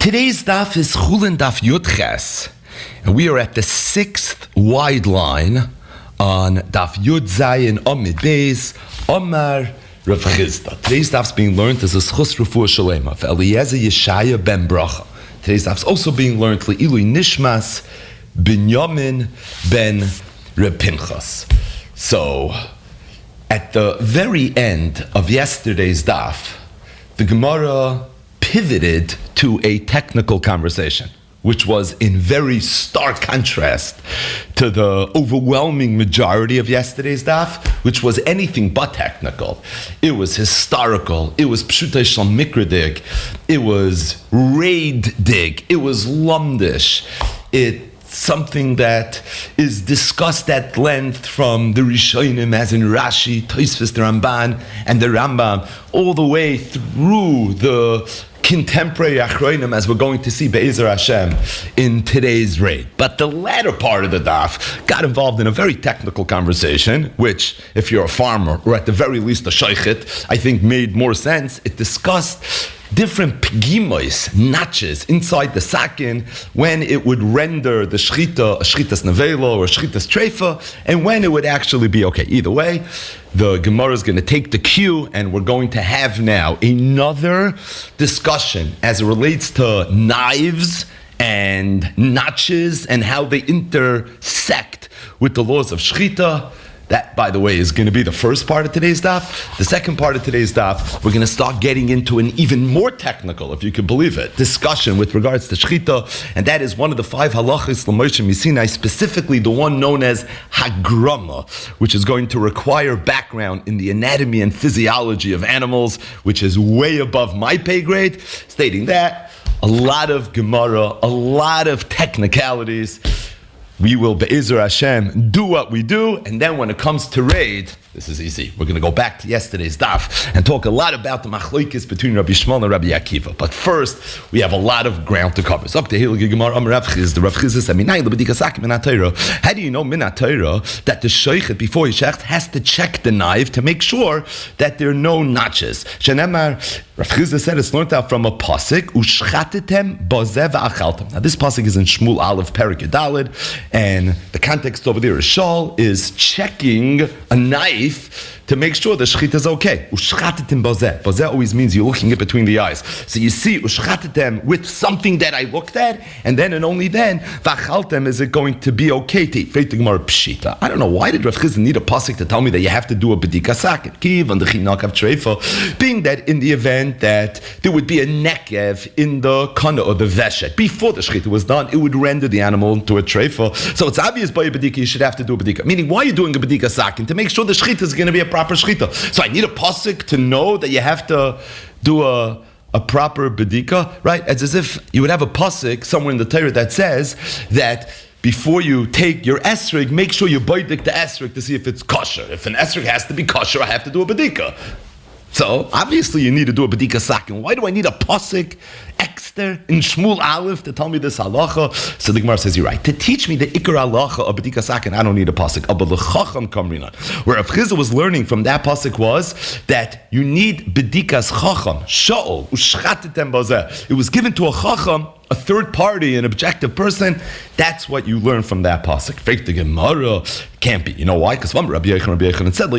Today's daf is Chulin daf Yudches, and we are at the 6th wide line on daf Yud Zayin Amid Beis Omar Rav Chisda. Today's daf is being learned as a schus refuah shalema of Eliezer Yeshaya ben Bracha. Today's daf is also being learned Le'ilui Nishmas Binyamin ben Reb Pinchas. So, at the very end of yesterday's daf, the Gemara pivoted to a technical conversation, which was in very stark contrast to the overwhelming majority of yesterday's daf, which was anything but technical. It was historical, it was pshutei shel mikra dig, it was raid dig, it was lumdish, it's something that is discussed at length from the Rishonim, as in Rashi, Tosfos, the Ramban, and the Rambam, all the way through the contemporary Achronim, as we're going to see Be'ezer Hashem in today's raid. But the latter part of the daf got involved in a very technical conversation, which, if you're a farmer, or at the very least a shaykhit, I think made more sense. It discussed different pgimois, notches inside the sakin, when it would render the shchita a shchitas nevela or a shchitas treifa, and when it would actually be okay. Either way, the Gemara is going to take the cue, and we're going to have now another discussion as it relates to knives and notches and how they intersect with the laws of shchita. That, by the way, is going to be the first part of today's daf. The second part of today's daf, we're going to start getting into an even more technical, if you could believe it, discussion with regards to shchita, and that is one of the 5 halachos l'Moshe Misinai, specifically the one known as hagrama, which is going to require background in the anatomy and physiology of animals, which is way above my pay grade, stating that a lot of Gemara, a lot of technicalities. We will, Be'ezer Hashem, do what we do, and then when it comes to raid, this is easy. We're going to go back to yesterday's daf and talk a lot about the machlokes between Rabbi Shmuel and Rabbi Akiva. But first, we have a lot of ground to cover. So, up to Hilgi Gemara, Rav Chisda, Rav Chisda said, Minay lebedika sakim min HaTorah. How do you know min HaTorah that the shochet, before he shecht, has to check the knife to make sure that there are no notches? Shenemar, Rav Chisda said it's learned out from a pasuk, ushchatetem bozeh va'achaltem. Now, this pasuk is in Shmuel Aleph Perek Yudalid, and the context over there is Shal is checking a knife to make sure the shchita is okay. Ushchatetem bozeh. Bozeh always means you're looking it between the eyes. So you see ushchatetem with something that I looked at, and then and only then, v'achaltem, is it going to be okay to eat? Pshita. I don't know, why did Rav Chisda need a pasuk to tell me that you have to do a bedika sakin? Kiv and the chinakav treifa, being that in the event that there would be a nekev in the kana or the veshet, before the shchita was done, it would render the animal into a treifa. So it's obvious by a bedika you should have to do a bedika. Meaning, why are you doing a bedika sakin? To make sure the shchita is going to be a proper shchita. So I need a pasuk to know that you have to do a proper bedika, right? It's as if you would have a pasuk somewhere in the Torah that says that before you take your esrog, make sure you boidik the esrog to see if it's kosher. If an esrog has to be kosher, I have to do a bedika. So, obviously you need to do a bedika sakin. Why do I need a pasuk extra in Shmuel Aleph to tell me this halacha? So the Gemara says, you're right. To teach me the ikar halacha of bedika sakin, I don't need a pasuk. But the chacham kamrinan, where Rav Chisda was learning from that pasuk was that you need bedikas chacham, sha'ol, ushchatetem bozeh. It was given to a chacham, a third party, an objective person. That's what you learn from that pasuk. Fake the Gemara can't be. You know why? Because Rabbi Yochanan said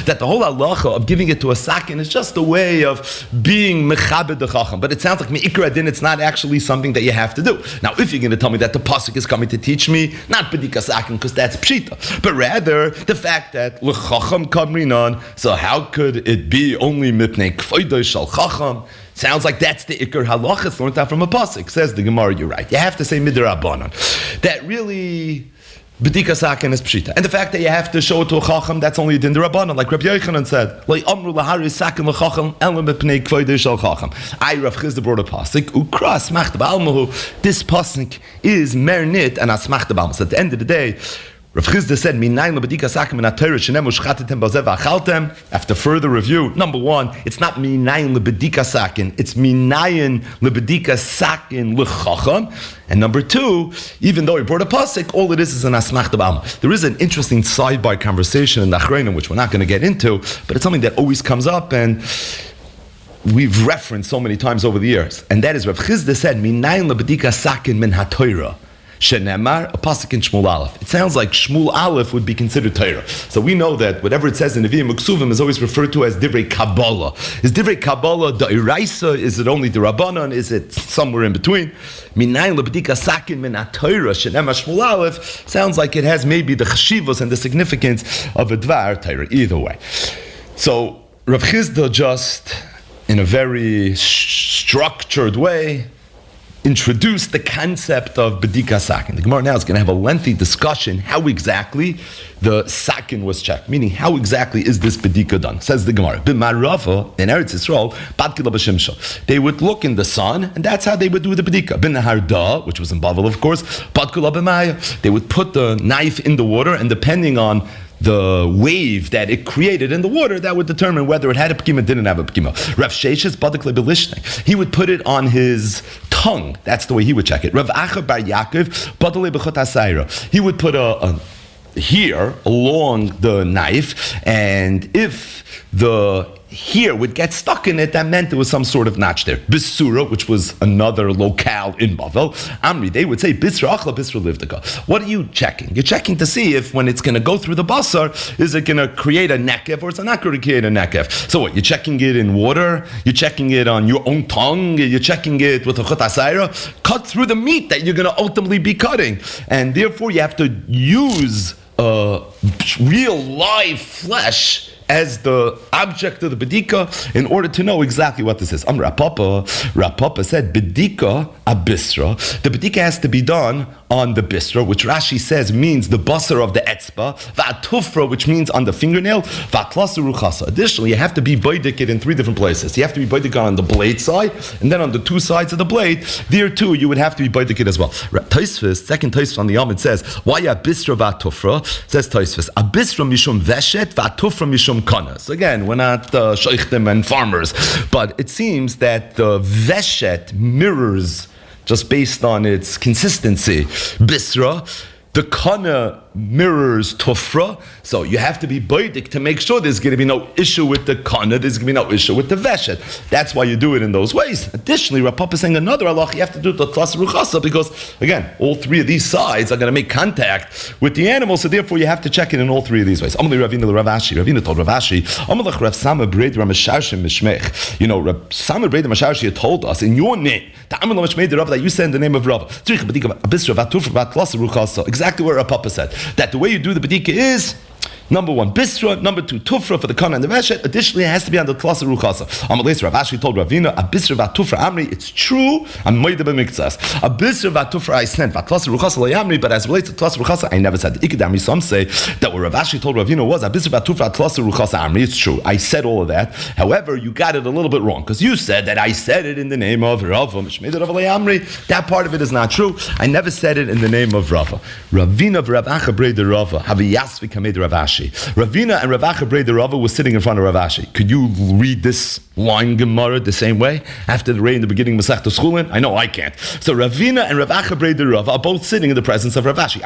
that the whole halacha of giving it to a sakin is just a way of being mechabed the chacham. But it sounds like me'ikra din, it's not actually something that you have to do. Now, if you're going to tell me that the pasuk is coming to teach me not bedika sakin, because that's pshita, but rather the fact that l'chacham kamrinan, so how could it be only mipnei kvoido shal chacham? Sounds like that's the ikar halachas learned out from a pasuk. Says the Gemara, you're right. You have to say midrabanan. That really bedika sakin is pshita, and the fact that you have to show it to a chacham, that's only a din derabanan, like Rabbi Yochanan said. Like amru lahari sakin lechacham elam b'pnei kvoidei shel chacham. I Rav Chisda brought a pasuk ukra asmachta b'almahu. This pasuk is mernit and asmachta b'almahu. So at the end of the day, Rav Chisda said, after further review, number one, it's not minayin lebedika sakin, it's minayin lebedika sakin lechacham. And number two, even though he brought a pasuk, all it is an asmachta b'alma. There is an interesting sidebar conversation in the Achronim, which we're not going to get into, but it's something that always comes up, and we've referenced so many times over the years, and that is Rav Chizda said, "Minayin lebedika sakin min haTorah." Shenemar, a pasuk in Shmuel Aleph. It sounds like Shmuel Aleph would be considered Torah. So we know that whatever it says in Nevi'im Uksuvim is always referred to as Divrei Kabbalah. Is Divrei Kabbalah the Iraisa? Is it only the Rabbanon? Is it somewhere in between? Minayin lebedika sakin min haTorah shenemar Shmuel Aleph sounds like it has maybe the cheshivos and the significance of a Dvar Torah. Either way. So Rav Chizda just, in a very structured way, introduced the concept of bedika sakin. The Gemara now is going to have a lengthy discussion how exactly the sakin was checked, meaning how exactly is this bedika done. Says the Gemara, B'marava, in Eretz Yisrael, badkila b'shimsha. They would look in the sun, and that's how they would do the bedika. B'naharda, which was in Bavel, of course, badkila b'maya. They would put the knife in the water, and depending on the wave that it created in the water, that would determine whether it had a pekima, didn't have a pekima. Rav Sheshes badakle belishne. He would put it on his tongue. That's the way he would check it. Rav Acha bar Yaakov badale b'chot hasayra. He would put a here along the knife, and if the here would get stuck in it, that meant there was some sort of notch there. Bisura, which was another locale in Bavel. Amri, they would say, Bisra achla, Bisra livdika. What are you checking? You're checking to see if when it's going to go through the basar, is it going to create a nekev or it's not going to create a nekev? So what, you're checking it in water? You're checking it on your own tongue? You're checking it with a chut asayra? Cut through the meat that you're going to ultimately be cutting. And therefore you have to use real live flesh as the object of the bedika in order to know exactly what this is. Rav Papa said, bedika abisra. The bedika has to be done on the bisra, which Rashi says means the basar of the etzba, va'atufra, which means on the fingernail, va'tlasu ruchasa. Additionally, you have to be baidik in three different places. You have to be baidik on the blade side, and then on the two sides of the blade, there too, you would have to be baidik as well. Taisvis, second Taisvis on the Yom, it says, why abisra va'atufra? Says Taisvis, abisra mishum veshet, va'atufra mishum kana. So again, we're not sheikhtim and farmers, but it seems that the veshet mirrors, just based on its consistency, bisra. The kana mirrors tufra, so you have to be baidik to make sure there's going to be no issue with the kana, there's going to be no issue with the veshet. That's why you do it in those ways. Additionally, Rav Papa is saying another halach, you have to do the tlas ruchasa, because again, all three of these sides are going to make contact with the animal, so therefore you have to check it in all three of these ways. Amalei Ravina Rav Ashi. Ravina told Rav Ashi, Amalach Rav Sama Breid Ramasharshim Mishmech. You know, Rav Sama Breid Ramasharshim told us in your name, that you said in the name of Rav. Exactly what Rav Papa said. That the way you do the bedika is, number one, bisra, number two, tufra for the kana and the veshet. Additionally, it has to be on the tlasa ruchasa. Amalei Rav Ashi told Ravina, a bisra v'atufra amri, it's true, I'm moide b'miktzas. A bisra v'atufra I sent, v'tlasa ruchasa layamri, but as it relates to tlasa ruchasa, I never said. Ikadamri, some say that what Rav Ashi told Ravina was, a bisra v'atufra tlasa ruchasa amri, it's true. I said all of that. However, you got it a little bit wrong, because you said that I said it in the name of Rava, mishmei Rava layamri. That part of it is not true. I never said it in the name of Rava. Ravina v'Rav Acha brei Rava, haviyasvi kamei Rav Ashi. Ravina and Rav Acha brei Rava were sitting in front of Rav Ashi. Could you read this line Gemara the same way after the Ray in the beginning of Masechta Chulin? I know I can't. So Ravina and Rav Acha brei Rava are both sitting in the presence of Rav Ashi.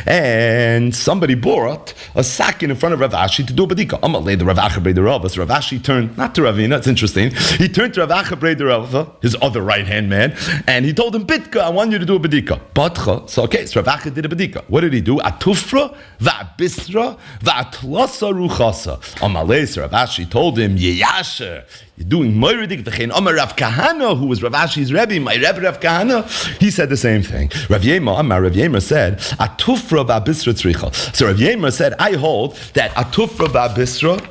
And somebody brought a sakin in front of Rav Ashi to do a bedika. Amalei the Rav Acha brei Rava. So Rav Ashi turned not to Ravina. It's interesting. He turned to Rav Acha brei Rava, his other right hand man, and he told him, "Bitka, I want you to do a bedika." Batcha. So okay, so Rav Acha did a bedika. What did he do? Atufra va'bisra va'tlasa ruchasa. Amalei, so Rav Ashi told him, "Yeyasher, you're doing moiridik v'chein." Amar Rav Kahana, who was Rav Ashi's Rebbe, my Rebbe Rav Kahana, he said the same thing. Rav Yema said, "Atufra va'bisra tzricha." So Rav Yema said, "I hold that atufra va'bisra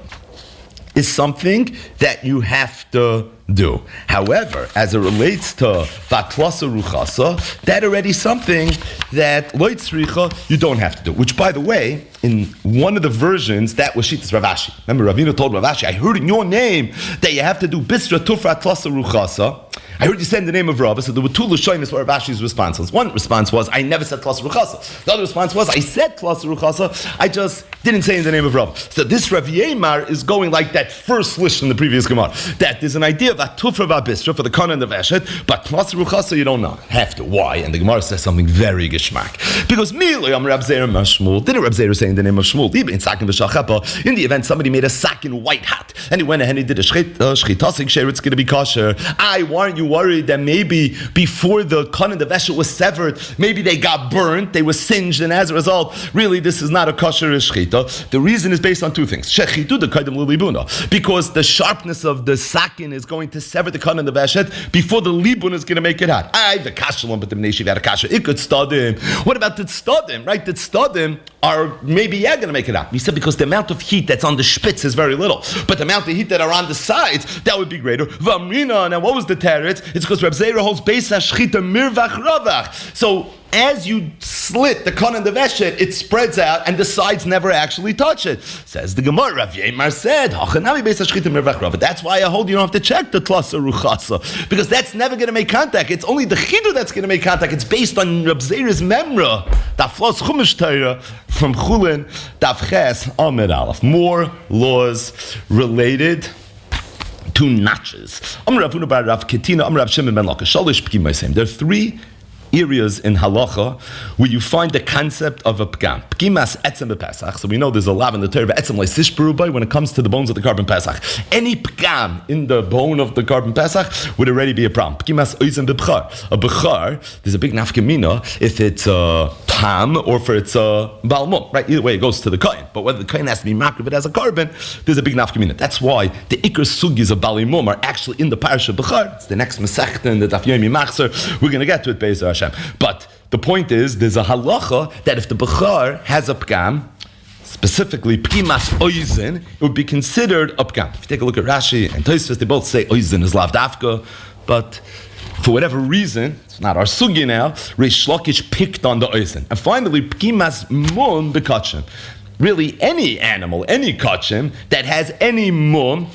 is something that you have to do. However, as it relates to vatlasa ruchasa, that already something that loitzricha you don't have to do. Which, by the way, in one of the versions, that was Shittas Rav Ashi. Remember, Ravina told Rav Ashi, I heard in your name that you have to do bisra tufra tlasa ruchasa. I heard you say in the name of Rav. So there were two Lashonis for Rav Ashi's responses. One response was, I never said Tlas Ruchasa. The other response was, I said Tlas Ruchasa, I just didn't say in the name of Rav. So this Rav Yemar is going like that first list from the previous Gemara. That there's an idea of Atufra V'Abistra for the Kana and the Veshet, but Tlas Ruchasa you don't know. Have to. Why? And the Gemara says something very geschmack. Because Mili, I'm Rav Zera Shmuel. Didn't Rav Zera say in the name of Shmuel? In the event somebody made a sack in white hat, and he went ahead and he did a shchitasik share, it's going to be kosher. Why aren't you worried that maybe before the Kana and the Veshet was severed, maybe they got burnt, they were singed, and as a result, really this is not a kosher shchita? The reason is based on two things. Because the sharpness of the sakin is going to sever the Kana and the Veshet before the libun is going to make it hot. The kashalom, but the mneshiv had a kasha. It could stadim. What about the stadim? Right, the stadim are maybe going to make it hot. We said because the amount of heat that's on the spitz is very little, but the amount of heat that are on the sides, that would be greater. Vamrina, now what was the teretz? It's because Reb Zera holds beis hashchita mirvach ravach. So as you slit the Kana and the Veshet, it spreads out and the sides never actually touch it. Says the Gemara, Rav Yemar said, that's why I hold you don't have to check the Tlasa Ruchasa, because that's never going to make contact. It's only the Chidu that's going to make contact. It's based on Reb Zera's Memra, Daf Flos Chumash Torah from Chulin, Daf Ches Amid Aleph. More laws related to notches. There are three areas in halacha where you find the concept of a pgam. Pgimas etzem b'Pesach. So we know there's a lav in the Torah etzem leisish berubay when it comes to the bones of the carbon Pesach. Any pgam in the bone of the carbon Pesach would already be a problem. Pgimas oizen b'bchar. A b'char, there's a big nafkamina if it's a tam or if it's a balmum. Right? Either way, it goes to the kohen. But whether the kohen has to be makriv it as a carbon, there's a big nafkamina. That's why the ikar sugis of balimum are actually in the parish of b'char. It's the next mesechta in the Daf Yomi Machzer. We're going to get to it based on Hashem. But the point is, there's a halacha that if the bechar has a pgam, specifically pgimas oizen, it would be considered a pgam. If you take a look at Rashi and Tosfos, they both say oizen is lav dafka, but for whatever reason, it's not our sugi now, Reish Lakish picked on the oizen. And finally, pgimas mum bekachim. Really, any animal, any kachim that has any mum,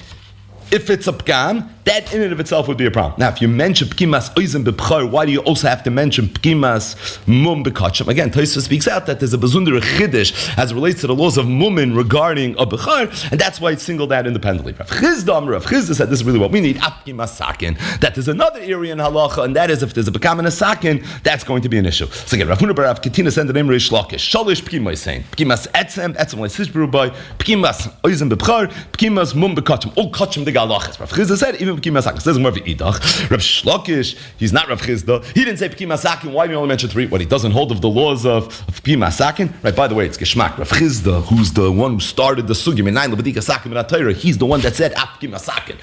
if it's a pgam, that in and of itself would be a problem. Now, if you mention pgimas oizen b'bchar, why do you also have to mention pgimas mum b'kachim? Again, Tosfos speaks out that there's a bezundere chiddush as it relates to the laws of mumin regarding a b'char, and that's why it's singled out independently. Rav Chizda said this is really what we need, pgimas sakin. That there's another area in halacha, and that is if there's a pgam and a sakin, that's going to be an issue. So again, Rav Huna bar Rav Ketina sent the name Reish Lakish. Shalish pgimas saying pgimas etzem leisish berubay, pgimas oizen b'bchar, pgimas mum b'kachim. All kachim the galachas. Rav Chizda said even pgimas sakin. Says more of idach. Rav Shlokish, he's not Rav Chizda. He didn't say pgimas sakin. Why do we only mention three? What, he doesn't hold of the laws of pgimas sakin? Right. By the way, it's Geshmak. Rav Chizda, who's the one who started the sugya menayin lebedika sakin minatayra, he's the one that said pgimas sakin.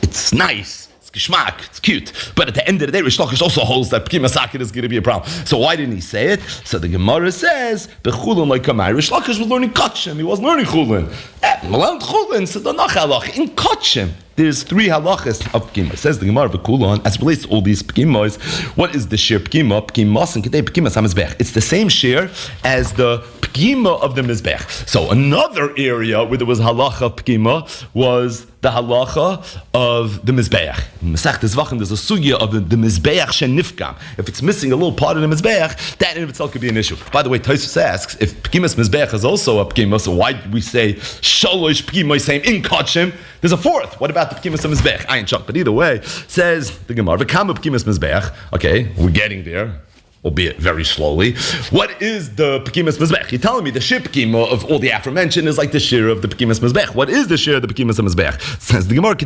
It's nice. Geschmack, it's cute. But at the end of the day, Reish Lakish also holds that pgimas sakin is going to be a problem. So why didn't he say it? So the Gemara says, Bechulin like Kamai. Reish Lakish was learning Kachim. He wasn't learning Chulin. Chulin, so the Nach halach. In Kachim, there's three halachas of pgima. It says the Gemara V'Kulon, as it relates to all these pgimas, what is the shir pgima? Pgimas and kedei pgimas hamizbech. It's the same shir as the pgima of the mizbech. So another area where there was halacha of pgima was the halacha of the mizbeach. In Masechtas Zvachim, there's a sugya of the mizbeach shenifkam. If it's missing a little part of the mizbeach, that in itself could be an issue. By the way, Tosfos asks if pgimas mizbeach is also a pgima, so why did we say shalosh pgima same in kachim? There's a fourth. What about the pgimas of mizbeach? Ayin chunk. But either way, says the Gemara v'kama pgimas mizbeach. Okay, we're getting there, albeit very slowly. What is the pgimas mizbech? You're telling me the shir pgima of all the aforementioned is like the shir of the pgimas mizbech. What is the shir of the pgimas mizbech? Says the Gemara,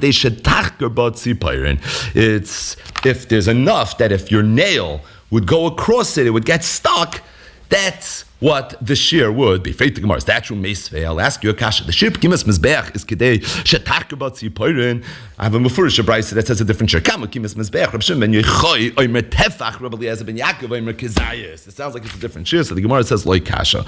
it's if there's enough that if your nail would go across it, it would get stuck. That's what the shir would be. Faith the Gemara, is that true? I'll ask you a kasha. The shir pgimas mizbech is kedei shetarkabat zipoirin. I have a mufurish brayse that says a different shir. Kama pgimas mizbech. Reb Shimon ben Yochai oimer tefach. Rabbi Eliezer ben Yaakov oimer kezayis. It sounds like it's a different shir. So the Gemara says loy kasha.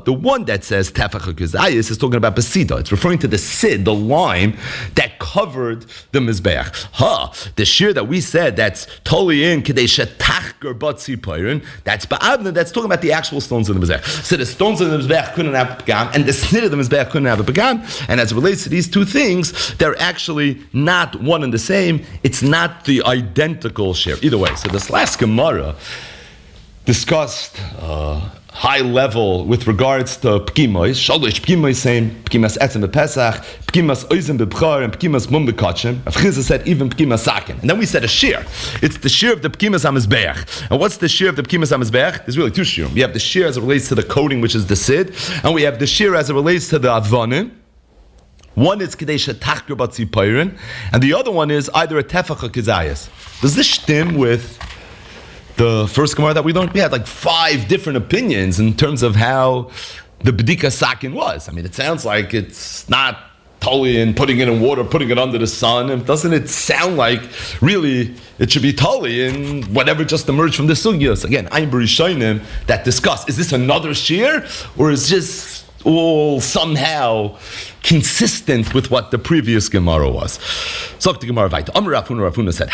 The one that says tefach or kezayis is talking about besida. It's referring to the sid, the lime that covered the mizbech. The shir that we said that's totally in kedei shetarkabat zipoirin. That's ba'avna. That's talking about the actual stones of the the Mizbeach. So the stones in the Mizbeach couldn't have a Pagam, and the snit of the Mizbeach couldn't have a Pagam. And as it relates to these two things, they're actually not one and the same. It's not the identical share. Either way, so this last Gemara discussed high level with regards to P'kimois. Shalish P'kimois saying P'kimas Etzem B'Pesach, P'kimas Oizim B'Bchar, and P'kimas Mum B'Kachim. Avchizah said even P'kimas Sakin. And then we said a shir. It's the shir of the P'kimas HaMizbeach. And what's the shir of the P'kimas HaMizbeach? There's really two shirim. We have the shir as it relates to the coating, which is the Sid, and we have the shir as it relates to the Advanim. One is Kadesha Tachker Batzi and the other one is either a Tefach or Kizayas. Does this stem with the first Gemara that we learned? We had like 5 different opinions in terms of how the B'dika Sakin was. I mean, it sounds like it's not totally in putting it in water, putting it under the sun. And doesn't it sound like really it should be totally in whatever just emerged from the sugyas? Again, I'm Barishonim that discuss, is this another shear or is this all somehow consistent with what the previous Gemara was? So the Gemara Rafuna said,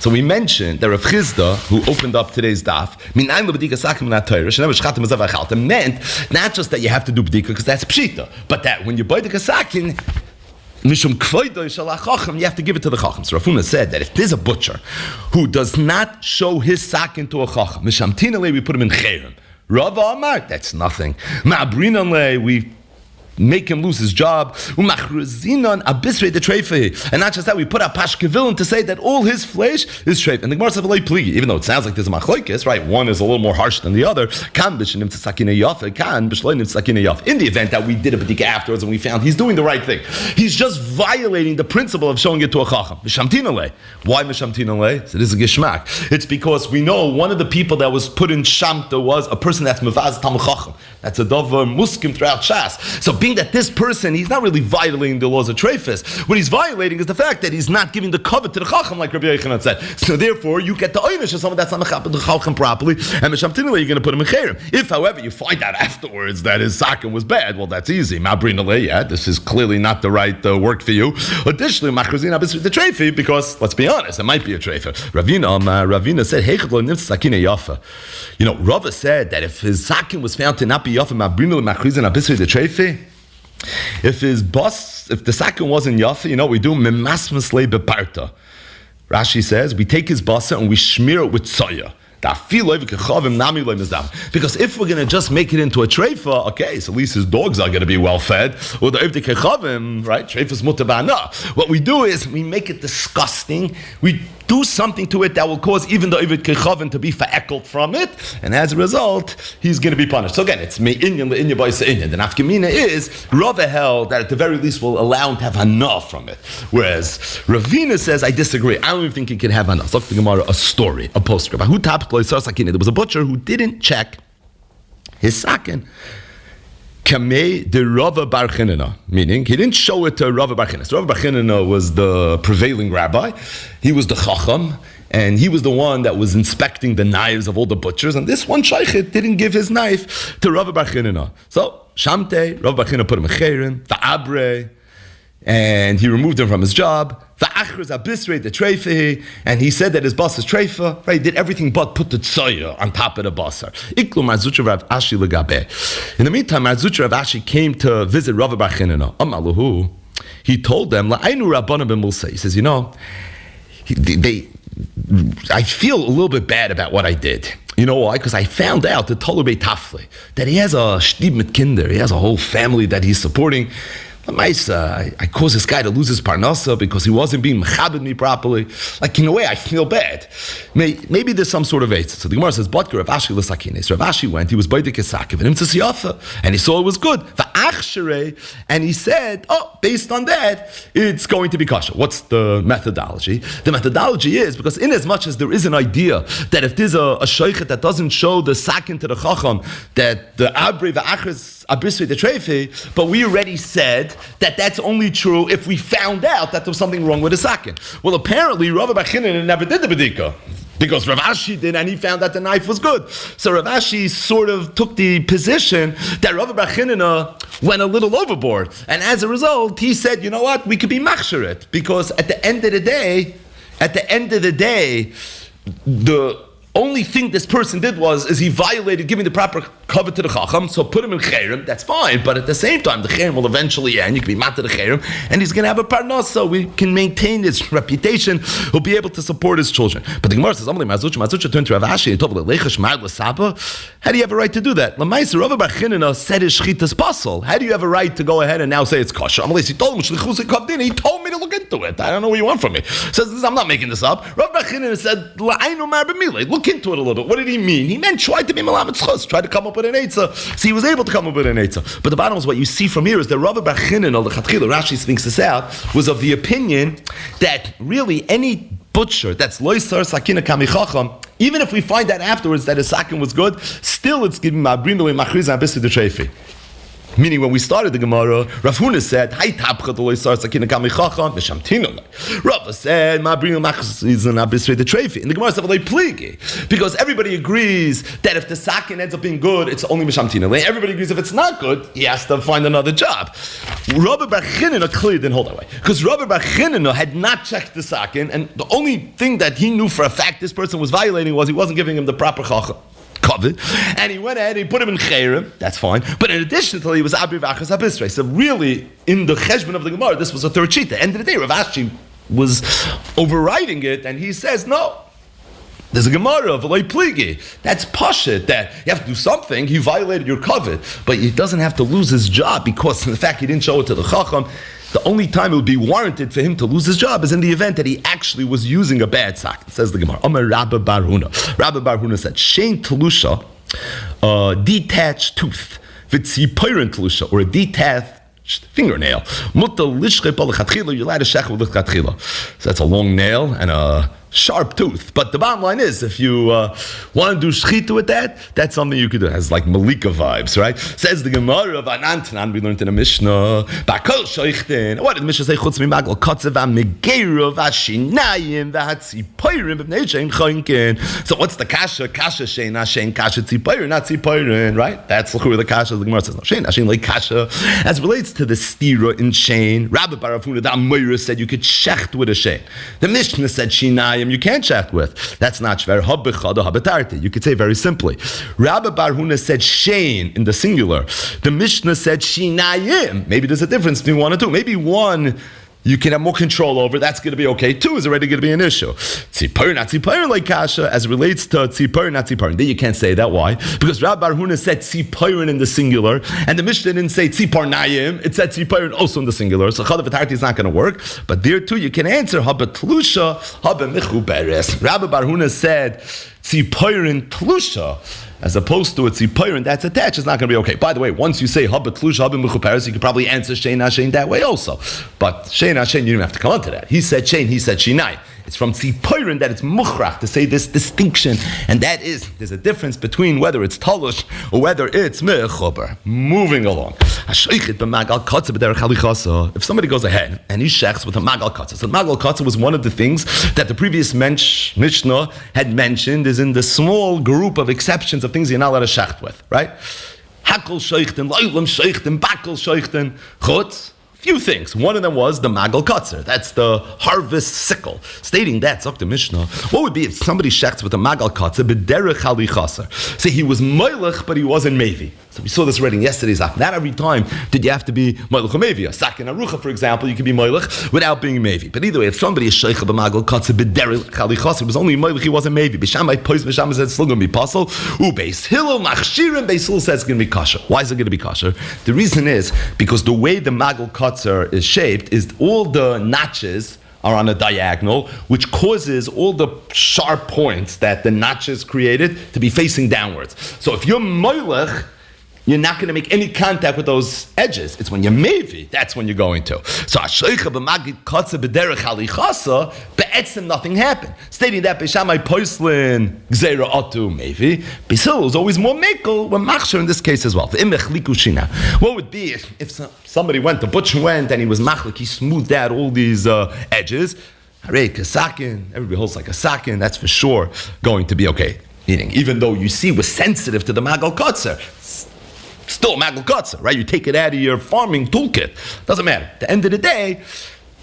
so we mentioned that Rav Chizda, who opened up today's daf, meant not just that you have to do b'dika because that's pshita, but that when you buy the kasakin, you have to give it to the chacham. So Rafuna said that if there's a butcher who does not show his sakin to a chacham, we put him in chayrim. Rav Amar, that's nothing. Ma'abrinanle, we make him lose his job. And not just that, we put a pashkevilin to say that all his flesh is treif. And the Gemara says, even though it sounds like there's a machlokes, right? One is a little more harsh than the other. In the event that we did a b'dika afterwards and we found he's doing the right thing, he's just violating the principle of showing it to a chacham. Why mishamtinale? So this is a geshmak. It's because we know one of the people that was put in shamta was a person that's mevaz tam chacham. That's a davar muskim throughout Shas. So being that this person, he's not really violating the laws of treifus. What he's violating is the fact that he's not giving the covet to the chacham, like Rabbi Yochanan said. So therefore, you get the einish of someone that's not mechaped the chacham properly, and mishamtinale, you're going to put him in chayrim. If, however, you find out afterwards that his sakin was bad, well, that's easy. Mabrinale, yeah, this is clearly not the right work for you. Additionally, machrazin abis the treifi, because let's be honest, it might be a treifa. Ravina said, Rava said that if his sakin was found to not be yafa, mabrinale machrazin abis the treifi. If the sakin wasn't yafa, we do memasmasle beparta. Rashi says we take his basa and we smear it with soya. Because if we're going to just make it into a treifa, okay, so at least his dogs are going to be well fed. Or the evdei kechavim, right? Treifa's mutabana. What we do is we make it disgusting. We do something to it that will cause even the evdei kechavim to be fa'ekelt from it, and as a result, he's going to be punished. So again, it's me'inyan le'inyan ba'isa inyan. The nafkamina is Rava held that at the very least will allow him to have hana from it, whereas Ravina says I disagree. I don't even think he can have hana. So the Gemara, a story, a postscript. Who tapped? There was a butcher who didn't check his sakin. Kamei de Rava Bar Chinana, meaning he didn't show it to Rava Bar Chinana. So Rava Bar Chinana was the prevailing rabbi. He was the chacham, and he was the one that was inspecting the knives of all the butchers. And this one shaykhit didn't give his knife to Rava Bar Chinana. So Shamte, Rava Bar Chinana put him in chayrim, the abre, and he removed him from his job. And he said that his boss is treifa, right? He did everything but put the tsoya on top of the basar. In the meantime, Marzutra Rav Ashi came to visit Rav Bar Chinana. He told them, he says, I feel a little bit bad about what I did. You know why? Because I found out that Tolubei Tafli, that he has a shtib mit kinder, he has a whole family that he's supporting. I caused this guy to lose his parnasa because he wasn't being mechabed me properly. Like, in a way, I feel bad. Maybe there's some sort of eight. So the Gemara says, Rav Ashi l'sakines. Rav Ashi went, he was by the kesakiv, and he saw it was good. And he said, based on that, it's going to be kosher. What's the methodology? The methodology is, because in as much as there is an idea that if there's a sheikhet that doesn't show the sakin to the chacham, that the abre v'achres abrisri the treifi, but we already said that that's only true if we found out that there was something wrong with the sakin. Well, apparently, Rav Bar Chinana never did the bedika, because Rav Ashi did, and he found that the knife was good. So Rav Ashi sort of took the position that Rav Bar Chinana went a little overboard, and as a result, he said, you know what, we could be machsharet, because at the end of the day, the only thing this person did is he violated giving the proper cover to the Chacham, so put him in Cherem, that's fine, but at the same time, the Cherem will eventually end, you can be mad to the Cherem, and he's going to have a parnas, so we can maintain his reputation, he'll be able to support his children. But the Gemara says, Mazucha turned to Rav Ashi, and told him, how do you have a right to do that? Lamaisa, Rav Bar Chinina said his shchitas basal. How do you have a right to go ahead and now say it's kosher? He told him, he told me to look into it. I don't know what you want from me. Says, I'm not making this up. Rav Bar Chinina said, look into it a little bit. What did he mean? He meant try to be malamet schus, try to come up with an eitzah. So he was able to come up with an eitzah. But the bottom is what you see from here is that Rav Bar Chinina, the Chatchila, Rashi thinks this out, was of the opinion that really any butcher that's loisar sakina kamichacham, even if we find out afterwards that his sakin was good, still it's giving ma'abrin lo machriz abisid the trefi. Meaning, when we started the Gemara, Rav Huna said, "Hay tapcha the loisar sakina kamichacham mishamtino." Rav said, "Ma'abrin lo machriz abisid the trefi." And the Gemara said, "Well, they pligi," because everybody agrees that if the sakin ends up being good, it's only mishamtino. Everybody agrees if it's not good, he has to find another job. Rabbi Bar Chinina clearly didn't hold that way, because Rabbi Bar Chinina had not checked the sakin, and the only thing that he knew for a fact this person was violating was he wasn't giving him the proper covet, and he went ahead and he put him in Cherem, that's fine, but in addition to he was Abri Vachas Abisrei. So really, in the cheshbon of the Gemara, this was a third sheet. At the end of the day, Rav Ashi was overriding it, and he says, no, there's a Gemara of Eloi Pligi. That's pashit, that you have to do something, he violated your covet, but he doesn't have to lose his job because of the fact he didn't show it to the Chacham. The only time it would be warranted for him to lose his job is in the event that he actually was using a bad sock. Says the Gemara. Amar Rabbi Bar Huna. Rabbi Bar Huna said, Shein Telusha, detached tooth, v'tzipoirin Telusha, or a detached fingernail. Mutta lishche palachatchila, you're allowed to shech with lichatchila. So that's a long nail and a sharp tooth. But the bottom line is, if you want to do shchita with that, that's something you could do. It has like Malika vibes, right? Says the Gemara of Anantanan, we learned in a Mishnah, Bakol Shoichten. What did the Mishnah say? Chutz mi magol kotzev ha-megeiro va-shinayim va-ha-tzipoirim b'bnei shein choinkin. So what's the kasha? Kasha shein ha-shein kasha tzipoirim, not tzipoirim, right? That's the kasha. The Gemara says, no, shein ha-shein like kasha. As relates to the stira in shein, Rabbi Bar Avuna, the Amoira said you could shecht with a shein. The Mishnah said shinayim, you can't check with. That's not shver habbechada habbetarti. You could say very simply. Rabbi Bar Huna said shein in the singular. The Mishnah said shinayim. Maybe there's a difference between one and two. Maybe one you can have more control over. That's going to be okay. Two is already going to be an issue. Tzipor, not tzipor, like kasha, as it relates to tzipor, not tzipor. Then you can't say that. Why? Because Rabbi Bar Huna said tziporin in the singular, and the Mishnah didn't say tzipor nayim. It said tziporin also in the singular. So chadav v'tarti is not going to work. But there too, you can answer haba tlusha, haba mechuberes. Rabbi Bar Huna said tziporin tlusha, as opposed to a tziporin that's attached, it's not going to be okay. By the way, once you say haba tlusha, haba mechuberes, you could probably answer shein hashein that way also. But shein hashein, you don't have to come on to that. He said shein, he said shinai. It's from tziporin that it's mukhrach to say this distinction, and that is, there's a difference between whether it's talush or whether it's mechuber. Moving along. If somebody goes ahead and he shechs with a magal katzah, so magal katzah was one of the things that the previous Mishnah had mentioned is in the small group of exceptions of things you're not allowed to shecht with, right? Hakol sheichten, loilam sheichten, bakol sheichten, chutz. Few things. One of them was the magal katzer. That's the harvest sickle. Stating that, Dr. Mishnah, what would be if somebody shechts with a magal katzer, b'derech halichaser? Say he was moilech, but he wasn't mevi. So we saw this already in yesterday's act. Not every time did you have to be moilech or mevi. A sakin arucha, for example, you could be moilech without being mevi. But either way, if somebody is sheich b'magal katzer, b'derech halichaser, it was only moilech, he wasn't mevi. B'shamai pois, b'shamai said it's still going to be puzzle. Beis Hillel machshirim, Beis Hillel says it's going to be kosher. Why is it going to be kosher? The reason is because the way the magal katzer is shaped is all the notches are on a diagonal, which causes all the sharp points that the notches created to be facing downwards. So if you're moilech, you're not going to make any contact with those edges. It's when you're mevi, that's when you're going to. So Ashreicha b'magid katze b'derech halichasa, be'etzim nothing happened. Stating that Beishamai poislin gzeira atu mevi, Beis Hillel is always more mekel when machshir in this case as well. What would be if somebody went, the butcher went and he was machlik, he smoothed out all these edges. Harei kasakin, everybody holds like a sakin, that's for sure going to be okay. Meaning, even though you see we're sensitive to the magal kotzer, still magal kotzer, right? You take it out of your farming toolkit. Doesn't matter. At the end of the day,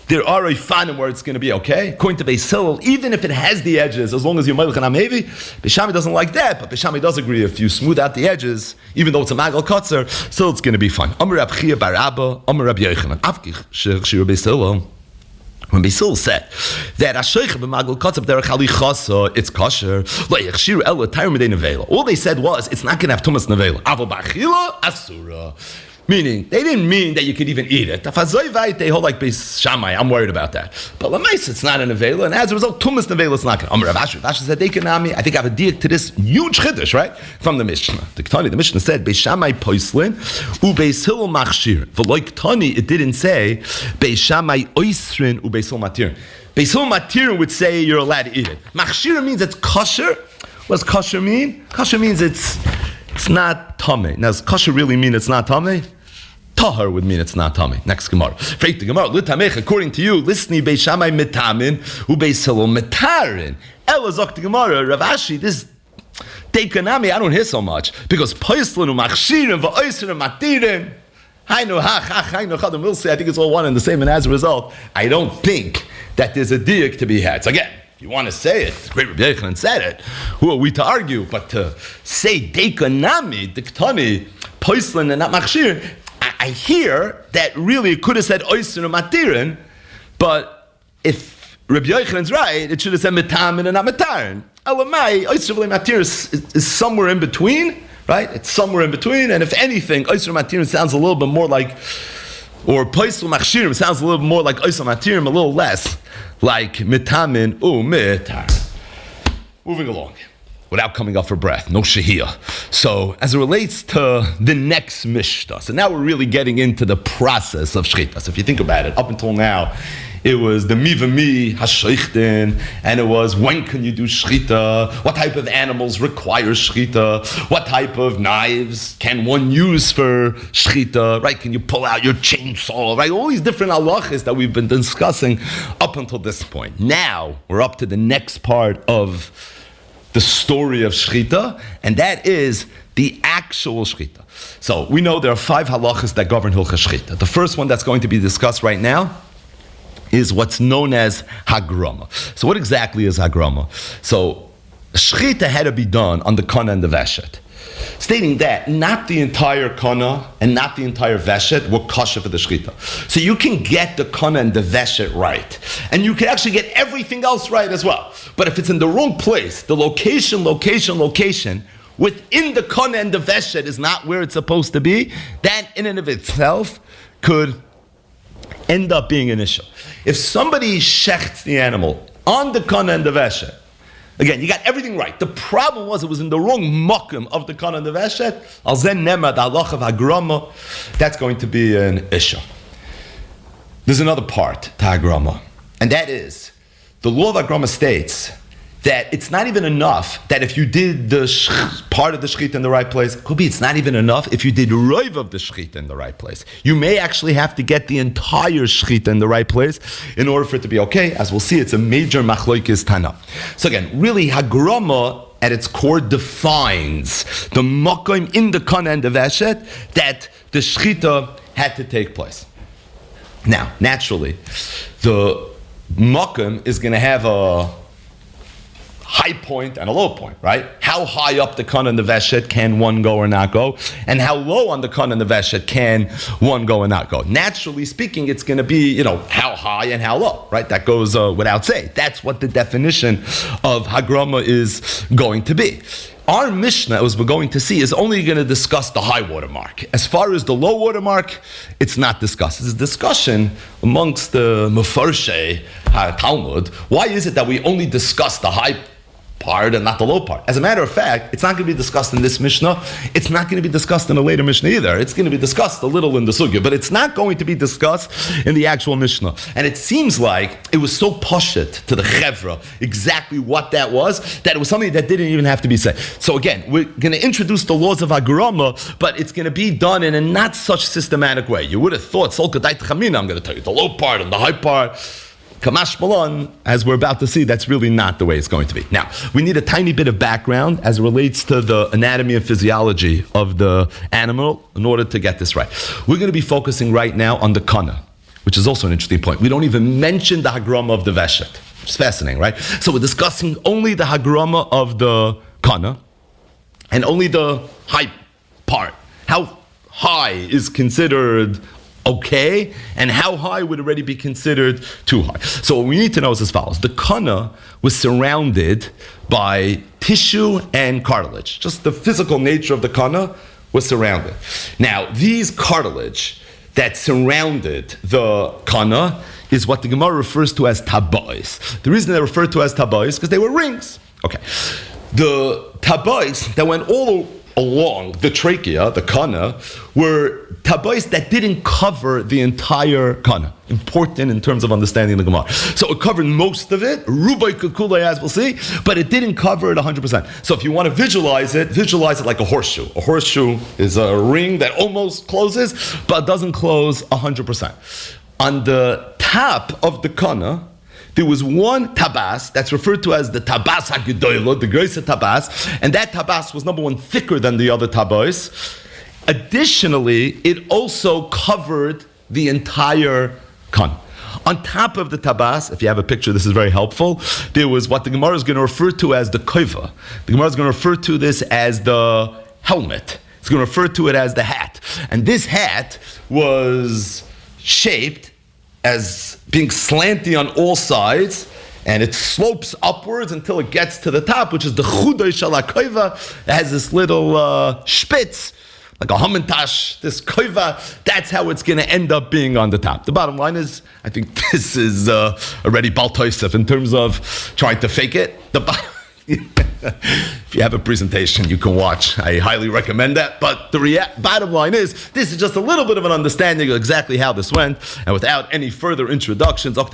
there are Ifanim where it's going to be okay. According to Beis Hillel, even if it has the edges, as long as you're Melech and Amevi, Beis Shammai doesn't like that, but Beis Shammai does agree if you smooth out the edges, even though it's a Magal Kotzer, still it's going to be fine. Amar Rab Chia bar Abba, Amar Rab Yochanan. Avkich Shir Beis Hillel. When Beis Hillel said that it's kosher, all they said was it's not going to have tumas nevela. Asura. Meaning, they didn't mean that you could even eat it. They hold like Beis Shammai. I'm worried about that. But Lamais, it's not a nevela, and as a result, tumas nevela is not going to. Rav Ashi said, I think I have a diak to this huge chiddush, right? From the Mishnah. The Mishnah said, Beis Shammai poislin, u Beis Hillel machshir. For like Tani, it didn't say, Beis Shammai oisrin, u Beis Hillel matirin. Beis Hillel matirin would say you're allowed to eat it. Machshir means it's kosher. What does kosher mean? Kosher means it's not tamei. Now, does kosher really mean it's not tamei? Tahar would mean it's not tamei. Next Gemara. Freit the Gemara. Litamech, according to you, listni Beis Shammai mitamin, u Beis Hillel mitarin. Ela zok the Gemara. Rav Ashi, this Dekanami, I don't hear so much because poislin u machshirin va'oisrin matirin. Hainu hach hainu chadam. We'll say I think it's all one and the same, and as a result, I don't think that there's a diak to be had. So again, if you want to say it, great Rabbi Yochanan said it. Who are we to argue? But to say Dekanami, Diktani, poislin and not machshirin, I hear that really it could have said oisin or matirin, but if Rabbi Yochanan's right, it should have said metamin and not matarin. Elamai, oisin or matirin is somewhere in between, right? It's somewhere in between, and if anything, oisin or matirin sounds a little bit more like, or poisel machshirim sounds a little bit more like oisin matirim, a little less like metamin u mitar. Moving along. Without coming up for breath, no shahiyah. So, as it relates to the next Mishnah, so now we're really getting into the process of shchita. So if you think about it, up until now, it was the mi v'mi hasheichten, and it was when can you do shchita, what type of animals require shchita, what type of knives can one use for shchita, right? Can you pull out your chainsaw, right? All these different halachas that we've been discussing up until this point. Now, we're up to the next part of the story of shchita, and that is the actual shchita. So we know there are 5 halachas that govern hilchas shchita. The first one that's going to be discussed right now is what's known as hagrama. So what exactly is hagrama? So shchita had to be done on the kana and the veshet, stating that not the entire kana and not the entire veshet were kosher for the shchita. So you can get the kana and the veshet right, and you can actually get everything else right as well. But if it's in the wrong place, the location, within the kana and the veshet is not where it's supposed to be, that in and of itself could end up being an issue. If somebody shechts the animal on the kana and the veshet, again, you got everything right. The problem was it was in the wrong makom of the kana and the veshet. Al zen nema the halach of hagrama. That's going to be an issue. There's another part to hagrama, and that is the law of hagrama states that it's not even enough that if you did the part of the shechita in the right place, could be it's not even enough if you did roiv of the shechita in the right place. You may actually have to get the entire shechita in the right place in order for it to be okay. As we'll see, it's a major machloikis tana. So again, really, hagrama at its core defines the makom in the kana and the veshet that the shechita had to take place. Now, naturally, the makom is going to have a high point and a low point, right? How high up the kana and the veshet can one go or not go, and how low on the kana and the veshet can one go or not go. Naturally speaking, it's going to be, how high and how low, right? That goes without saying. That's what the definition of hagrama is going to be. Our Mishnah, as we're going to see, is only going to discuss the high water mark. As far as the low water mark, it's not discussed. It's a discussion amongst the Mefarshei Talmud. Why is it that we only discuss the high part and not the low part? As a matter of fact, it's not going to be discussed in this Mishnah. It's not going to be discussed in a later Mishnah either. It's going to be discussed a little in the Sugya, but it's not going to be discussed in the actual Mishnah. And it seems like it was so pashut to the Chevra exactly what that was, that it was something that didn't even have to be said. So again, we're going to introduce the laws of Hagrama, but it's going to be done in a not such systematic way. You would have thought, Solkadait Chamina, I'm going to tell you the low part and the high part. Kamash Malon, as we're about to see, that's really not the way it's going to be. Now, we need a tiny bit of background as it relates to the anatomy and physiology of the animal in order to get this right. We're going to be focusing right now on the kana. which is also an interesting point. We don't even mention the Hagrama of the Veshet. It's fascinating, right? So we're discussing only the Hagrama of the Kana, and only the high part. How high is considered okay, and how high would already be considered too high? So what we need to know is as follows. The Kana was surrounded by tissue and cartilage. Just the physical nature of the Kana was surrounded. Now, these cartilage that surrounded the Kana is what the Gemara refers to as tabais. The reason they're referred to as tabais is because they were rings. Okay. The tabais that went all along the trachea, the kana, were tabais that didn't cover the entire kana. Important in terms of understanding the Gemara. So it covered most of it, rubai kukulay, as we'll see, but it didn't cover it 100%. So if you want to visualize it like a horseshoe. A horseshoe is a ring that almost closes, but doesn't close 100%. On the top of the kana, there was one tabas that's referred to as the tabas hagedolah, the greater tabas, and that tabas was number one thicker than the other tabas. Additionally, it also covered the entire kana. On top of the tabas, if you have a picture, this is very helpful. There was what the Gemara is going to refer to as the koiva. The Gemara is going to refer to this as the helmet. It's going to refer to it as the hat, and this hat was shaped as being slanty on all sides, and it slopes upwards until it gets to the top, which is the chudai shel hakoiva. It has this little spitz, like a hamantash, this koiva. That's how it's going to end up being on the top. The bottom line is, I think this is already Bal Tosef in terms of trying to fake it. If you have a presentation you can watch, I highly recommend that. But the bottom line is, this is just a little bit of an understanding of exactly how this went. And without any further introductions, if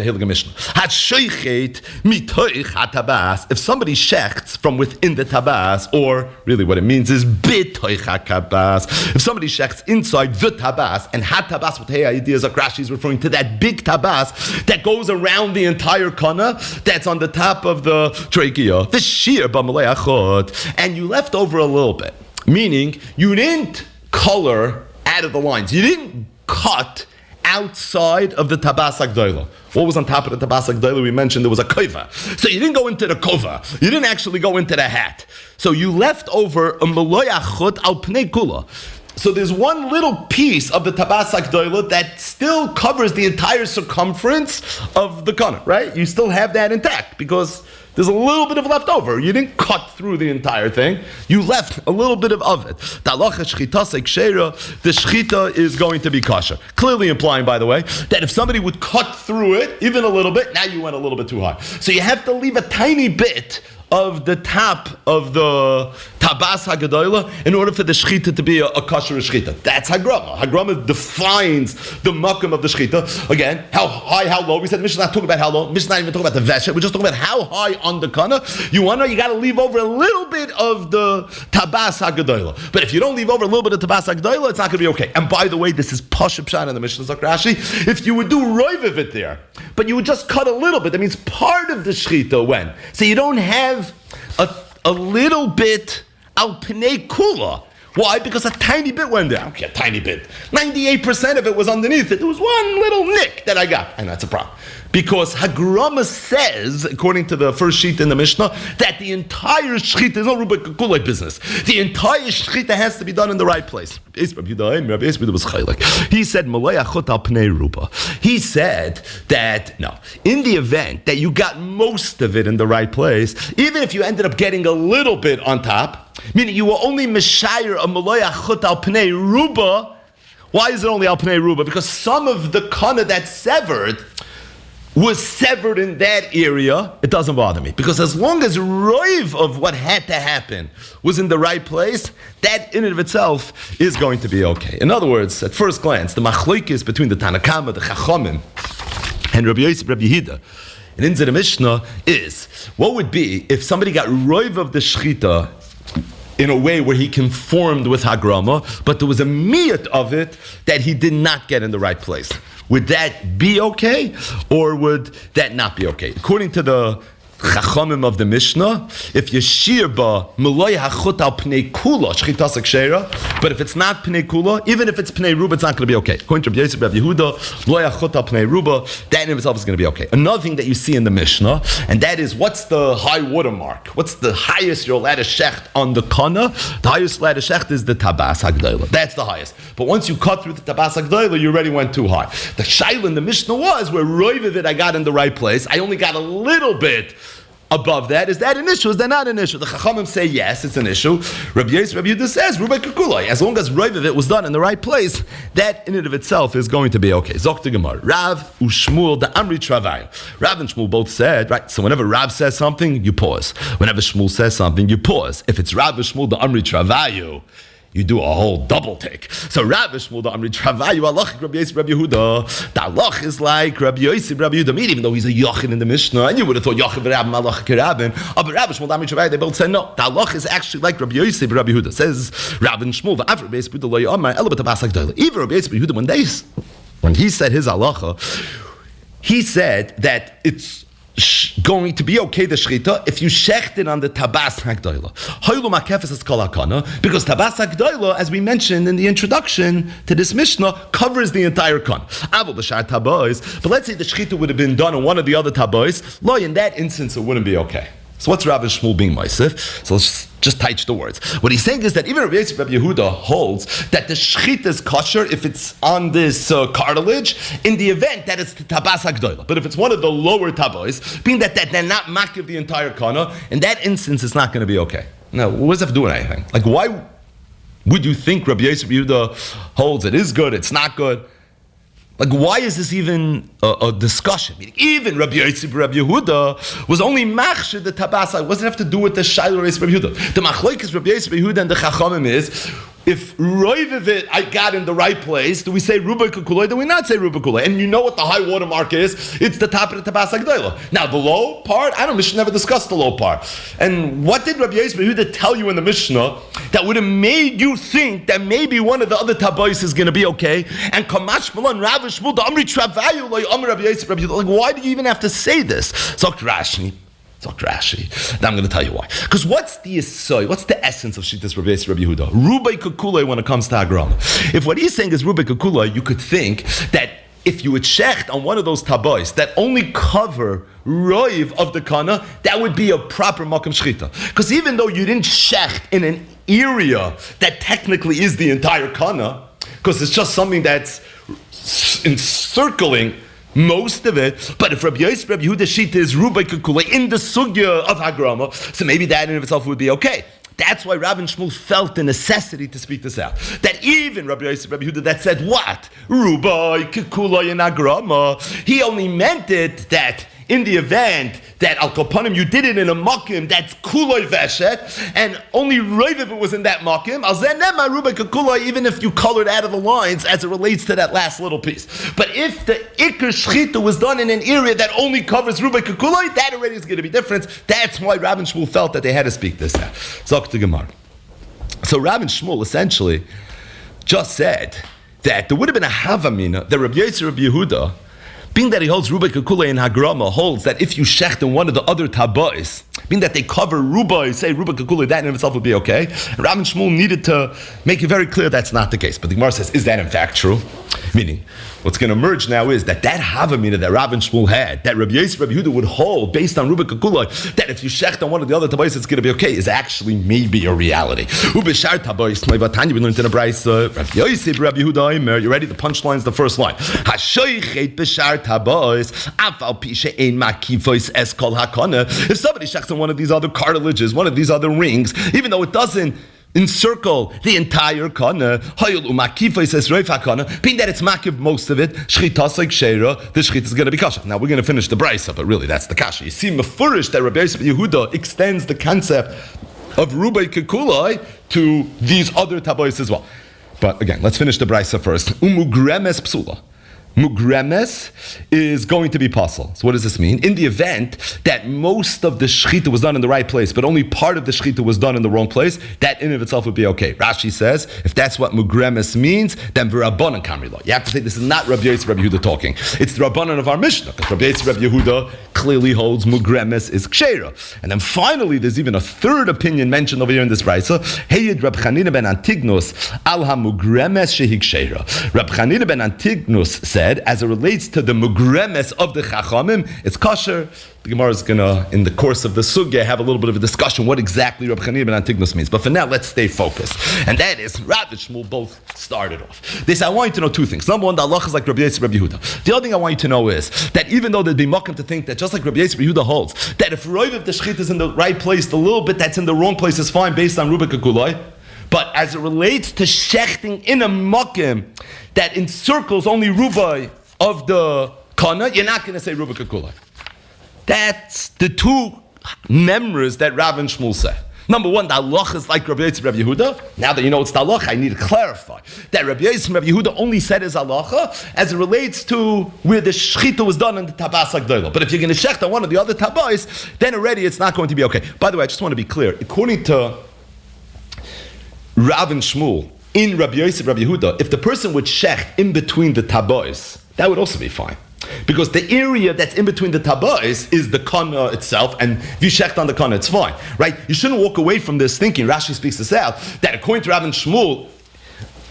somebody shechts from within the tabas, or really what it means is if somebody shechts inside the tabas, and hat tabas with hey ideas of Rashi is referring to that big tabas that goes around the entire kana, that's on the top of the trachea. This shear b'malei achot, and you left over a little bit, meaning you didn't color out of the lines. You didn't cut outside of the tabas agdoila. What was on top of the tabas agdoila? We mentioned there was a kova. So you didn't go into the kova. You didn't actually go into the hat. So you left over a maloi achot al pnei kula. So there's one little piece of the tabas agdoila that still covers the entire circumference of the kana, right? You still have that intact because there's a little bit of leftover. You didn't cut through the entire thing. You left a little bit of it. The shchita is going to be kosher. Clearly implying, by the way, that if somebody would cut through it, even a little bit, now you went a little bit too high. So you have to leave a tiny bit of the top of the tabas hagedolah in order for the shchita to be a kosher shchita. That's hagrama. Hagrama defines the makam of the shchita. Again, how high, how low. We said Mishnah not talking about how low. Mishnah not even talking about the veshet. We're just talking about how high on the kana. You want to know? You got to leave over a little bit of the tabas hagedolah. But if you don't leave over a little bit of tabas hagedolah, it's not going to be okay. And by the way, this is pashup pshat in the Mishnah Zok Rashi. If you would do roiv of it there, but you would just cut a little bit, that means part of the shchita went. So you don't have a little bit al pnei kula. Why? Because a tiny bit went down. Okay, a tiny bit. 98% of it was underneath it. There was one little nick that I got, and that's a problem. Because Hagrama says, according to the first sheet in the Mishnah, that the entire shchita is not Rubik Kulay business. The entire shchita has to be done in the right place. He said, he said that, no, in the event that you got most of it in the right place, even if you ended up getting a little bit on top, meaning you were only Meshayir a Malay Achot al Pnei Ruba. Why is it only al Pnei Ruba? Because some of the kana that's severed was severed in that area, it doesn't bother me. Because as long as roiv of what had to happen was in the right place, that in and of itself is going to be okay. In other words, at first glance, the machlokes between the Tanakama, the Chachamim, and Rabbi Yosef, Rabbi Yehuda, and in the Mishnah is, what would be if somebody got roiv of the shchita in a way where he conformed with Hagrama, but there was a miyat of it that he did not get in the right place? Would that be okay, or would that not be okay? According to the Chachamim of the Mishnah, if you shear ba Malay hachut al pnei kula shchitas kshera, but if it's not pnei kula, even if it's pnei ruba, it's not going to be okay. According to Rabbi Yosef, Rabbi Yehuda, Malay hachut al pnei ruba, that in itself is going to be okay. Another thing that you see in the Mishnah, and that is what's the high water mark? What's the highest you're allowed to shecht on the kana? The highest allowed to shecht is the tabas hagdayla. That's the highest. But once you cut through the tabas hagdayla, you already went too high. The shaila in the Mishnah was where roiv of it I got in the right place. I only got a little bit above that. Is that an issue? Is that not an issue? The Chachamim say yes, it's an issue. Rabbi Yosef, Rabbi Yehuda says, Rubai Kakulai. As long as roiv of it was done in the right place, that in and of itself is going to be okay. Zok to Gemara. Rav u'Shmuel the Amri Travayu. Rav and Shmuel both said, right, so whenever Rav says something, you pause. Whenever Shmuel says something, you pause. If it's Rav u'Shmuel the Amri Travayu, you do a whole double take. So Rav Shmuel the Amri Travayu alach Rabbi Yosef Rabbi Yehuda. The alach is like Rabbi Yosef Rabbi Yehuda. Even though he's a yachin in the Mishnah, and you would have thought yachin v'rab malach kerabin. But Rav Shmuel the Amri Travayu, they both said no. The alach is actually like Rabbi Yosef Rabbi Yehuda. Says Rav and Shmuel the Avra Rabbi Yosef Rabbi Yehuda elo b'tabas hagdayla. Even Rabbi Yosef Rabbi Yehuda when he said his halacha, he said that it's going to be okay the shchita if you shecht it on the tabas hagdayla. Hoylu makefes es kol hakana, because tabas hagdayla, as we mentioned in the introduction to this Mishnah, covers the entire kan. Avol b'shar tabois, but let's say the shchita would have been done on one of the other tabois. Lo, in that instance, it wouldn't be okay. So what's Rav Shmuel being Meisif? So let's just touch the words. What he's saying is that even Rabbi Yosef Rabbi Yehuda holds that the shchita is kosher if it's on this cartilage in the event that it's the tabas hagdoila. But if it's one of the lower tabois, being that they're not makiv the entire kana, in that instance it's not going to be okay. Now, what does that have to do with anything? Like, why would you think Rabbi Yosef Rabbi Yehuda holds it is good, it's not good? Like, why is this even a discussion? Meaning, even Rabbi Yosef Rabbi Yehuda was only machshir the tabasa. It doesn't have to do with the shayla Rabbi Yehuda. The machlokes Rabbi Yosef Rabbi Yehuda and the chachamim is, if roiv of it I got in the right place, do we say ruba kakulay? Do we not say ruba kakulay? And you know what the high water mark is? It's the top of the tabas hagdayla. Now the low part, I don't. Mishnah never discussed the low part. And what did Rabbi Yosef Yehuda tell you in the Mishnah that would have made you think that maybe one of the other tabais is going to be okay? And kamash malan Rav Shmuel the Amri Travayu loy Amri Rabbi Yosef Rabbi Yehuda. Like, why do you even have to say this? So Rashi. Now I'm going to tell you why. Because what's the essence of Shittas Rabbi Yosef Rabbi Yehuda? Rubai Kakulei when it comes to Agrama. If what he's saying is Rubai Kakulei, you could think that if you would shecht on one of those tabois that only cover roiv of the kana, that would be a proper makam shchita. Because even though you didn't shecht in an area that technically is the entire kana, because it's just something that's encircling most of it, but if Rabbi Yosef Rabbi Yehuda shita is rubai kukula in the sugya of hagrama, so maybe that in of itself would be okay. That's why Rav and Shmuel felt the necessity to speak this out. That even Rabbi Yosef Rabbi Yehuda that said what? Rubai kukula in hagrama, he only meant it that in the event that al kopanim you did it in a makim that's kuloi veshet, and only roiv if it was in that makim, al zenema rubai kakuloi, even if you colored out of the lines as it relates to that last little piece. But if the ikr shchita was done in an area that only covers rubai kakuloi, that already is going to be different. That's why Rav and Shmuel felt that they had to speak this out. Zok to Gemara. So Rav and Shmuel essentially just said that there would have been a havamina that Rabbi Yosef Rabbi Yehuda, being that he holds Rubai Kakule and Hagrama, holds that if you shecht in one of the other tabais, being that they cover Rubai, say Rubai Kakule, that in itself would be okay. And Rav and Shmuel needed to make it very clear that's not the case. But the Gemara says, is that in fact true? Meaning, what's going to emerge now is that Havamina that Rav and Shmuel had, that Rabbi Yosef Rabbi Yehuda would hold based on Rubai Kakule, that if you shecht on one of the other tabais, it's going to be okay, is actually maybe a reality. Ubeshar tabais, Vatanya, we learned in a brayso, Rabbi Yosef Rabbi Yehuda, you ready? The punchline is the first line. Hashoichet b'shar tabois, afal pishe ein makifois es kol hakana. If somebody shechs on one of these other cartilages, one of these other rings, even though it doesn't encircle the entire kana, hayul umakifois es reif hakana, being that it's makiv most of it, shchitas like sheira, the shchit is going to be kasha. Now we're going to finish the brayso, but really that's the kasha. You see, mefurish that Rabbi Yosef Yehuda extends the concept of rubai kekulai to these other tabois as well. But again, let's finish the brayso first. Umugremes psula. Mugremes is going to be possible. So what does this mean? In the event that most of the shechita was done in the right place, but only part of the shechita was done in the wrong place, that in of itself would be okay. Rashi says, if that's what Mugremes means, then v'rabbanan kamri lo. You have to say this is not Rabbi Yosef, Rabbi Yehuda talking. It's the Rabbanan of our Mishnah, because Rabbi Yosef, Rabbi Yehuda clearly holds Mugremes is kshera. And then finally, there's even a third opinion mentioned over here in this brayso. Heyed Rab Chanina ben Antignus al ha-Mugremes shehi kshera. Rab Chanina ben Antignus said, as it relates to the Mugremes of the Chachamim, it's kosher. The Gemara is going to, in the course of the sugya, have a little bit of a discussion what exactly Rab Chanina ben Antignus means. But for now, let's stay focused. And that is, Rav and Shmuel both started off. They say, I want you to know two things. Number one, the halacha is like Rabbi Yosef, Rabbi Yehuda. The other thing I want you to know is that even though there'd be makom to think that just like Rabbi Yosef, Rabbi Yehuda holds, that if Roiv of the Shechit is in the right place, the little bit that's in the wrong place is fine based on Rubik Akuloi. But as it relates to shechting in a makom that encircles only Rubai of the Kana, you're not going to say Rubik Akuloi. That's the two members that Rav and Shmuel say. Number one, the halacha is like Rabbi Yosef, Rabbi Yehuda. Now that you know it's the halacha, I need to clarify that Rabbi Yosef, Rabbi Yehuda only said his halacha as it relates to where the shechita was done in the tabas hagdolah. But if you're going to shecht on one of the other tabais, then already it's not going to be okay. By the way, I just want to be clear. According to Rav and Shmuel, in Rabbi Yosef, Rabbi Yehuda, if the person would shecht in between the tabais, that would also be fine. Because the area that's in between the tabais is the kana itself, and if you shecht on the kana, it's fine, right? You shouldn't walk away from this thinking, Rashi speaks this out, that according to Rav and Shmuel,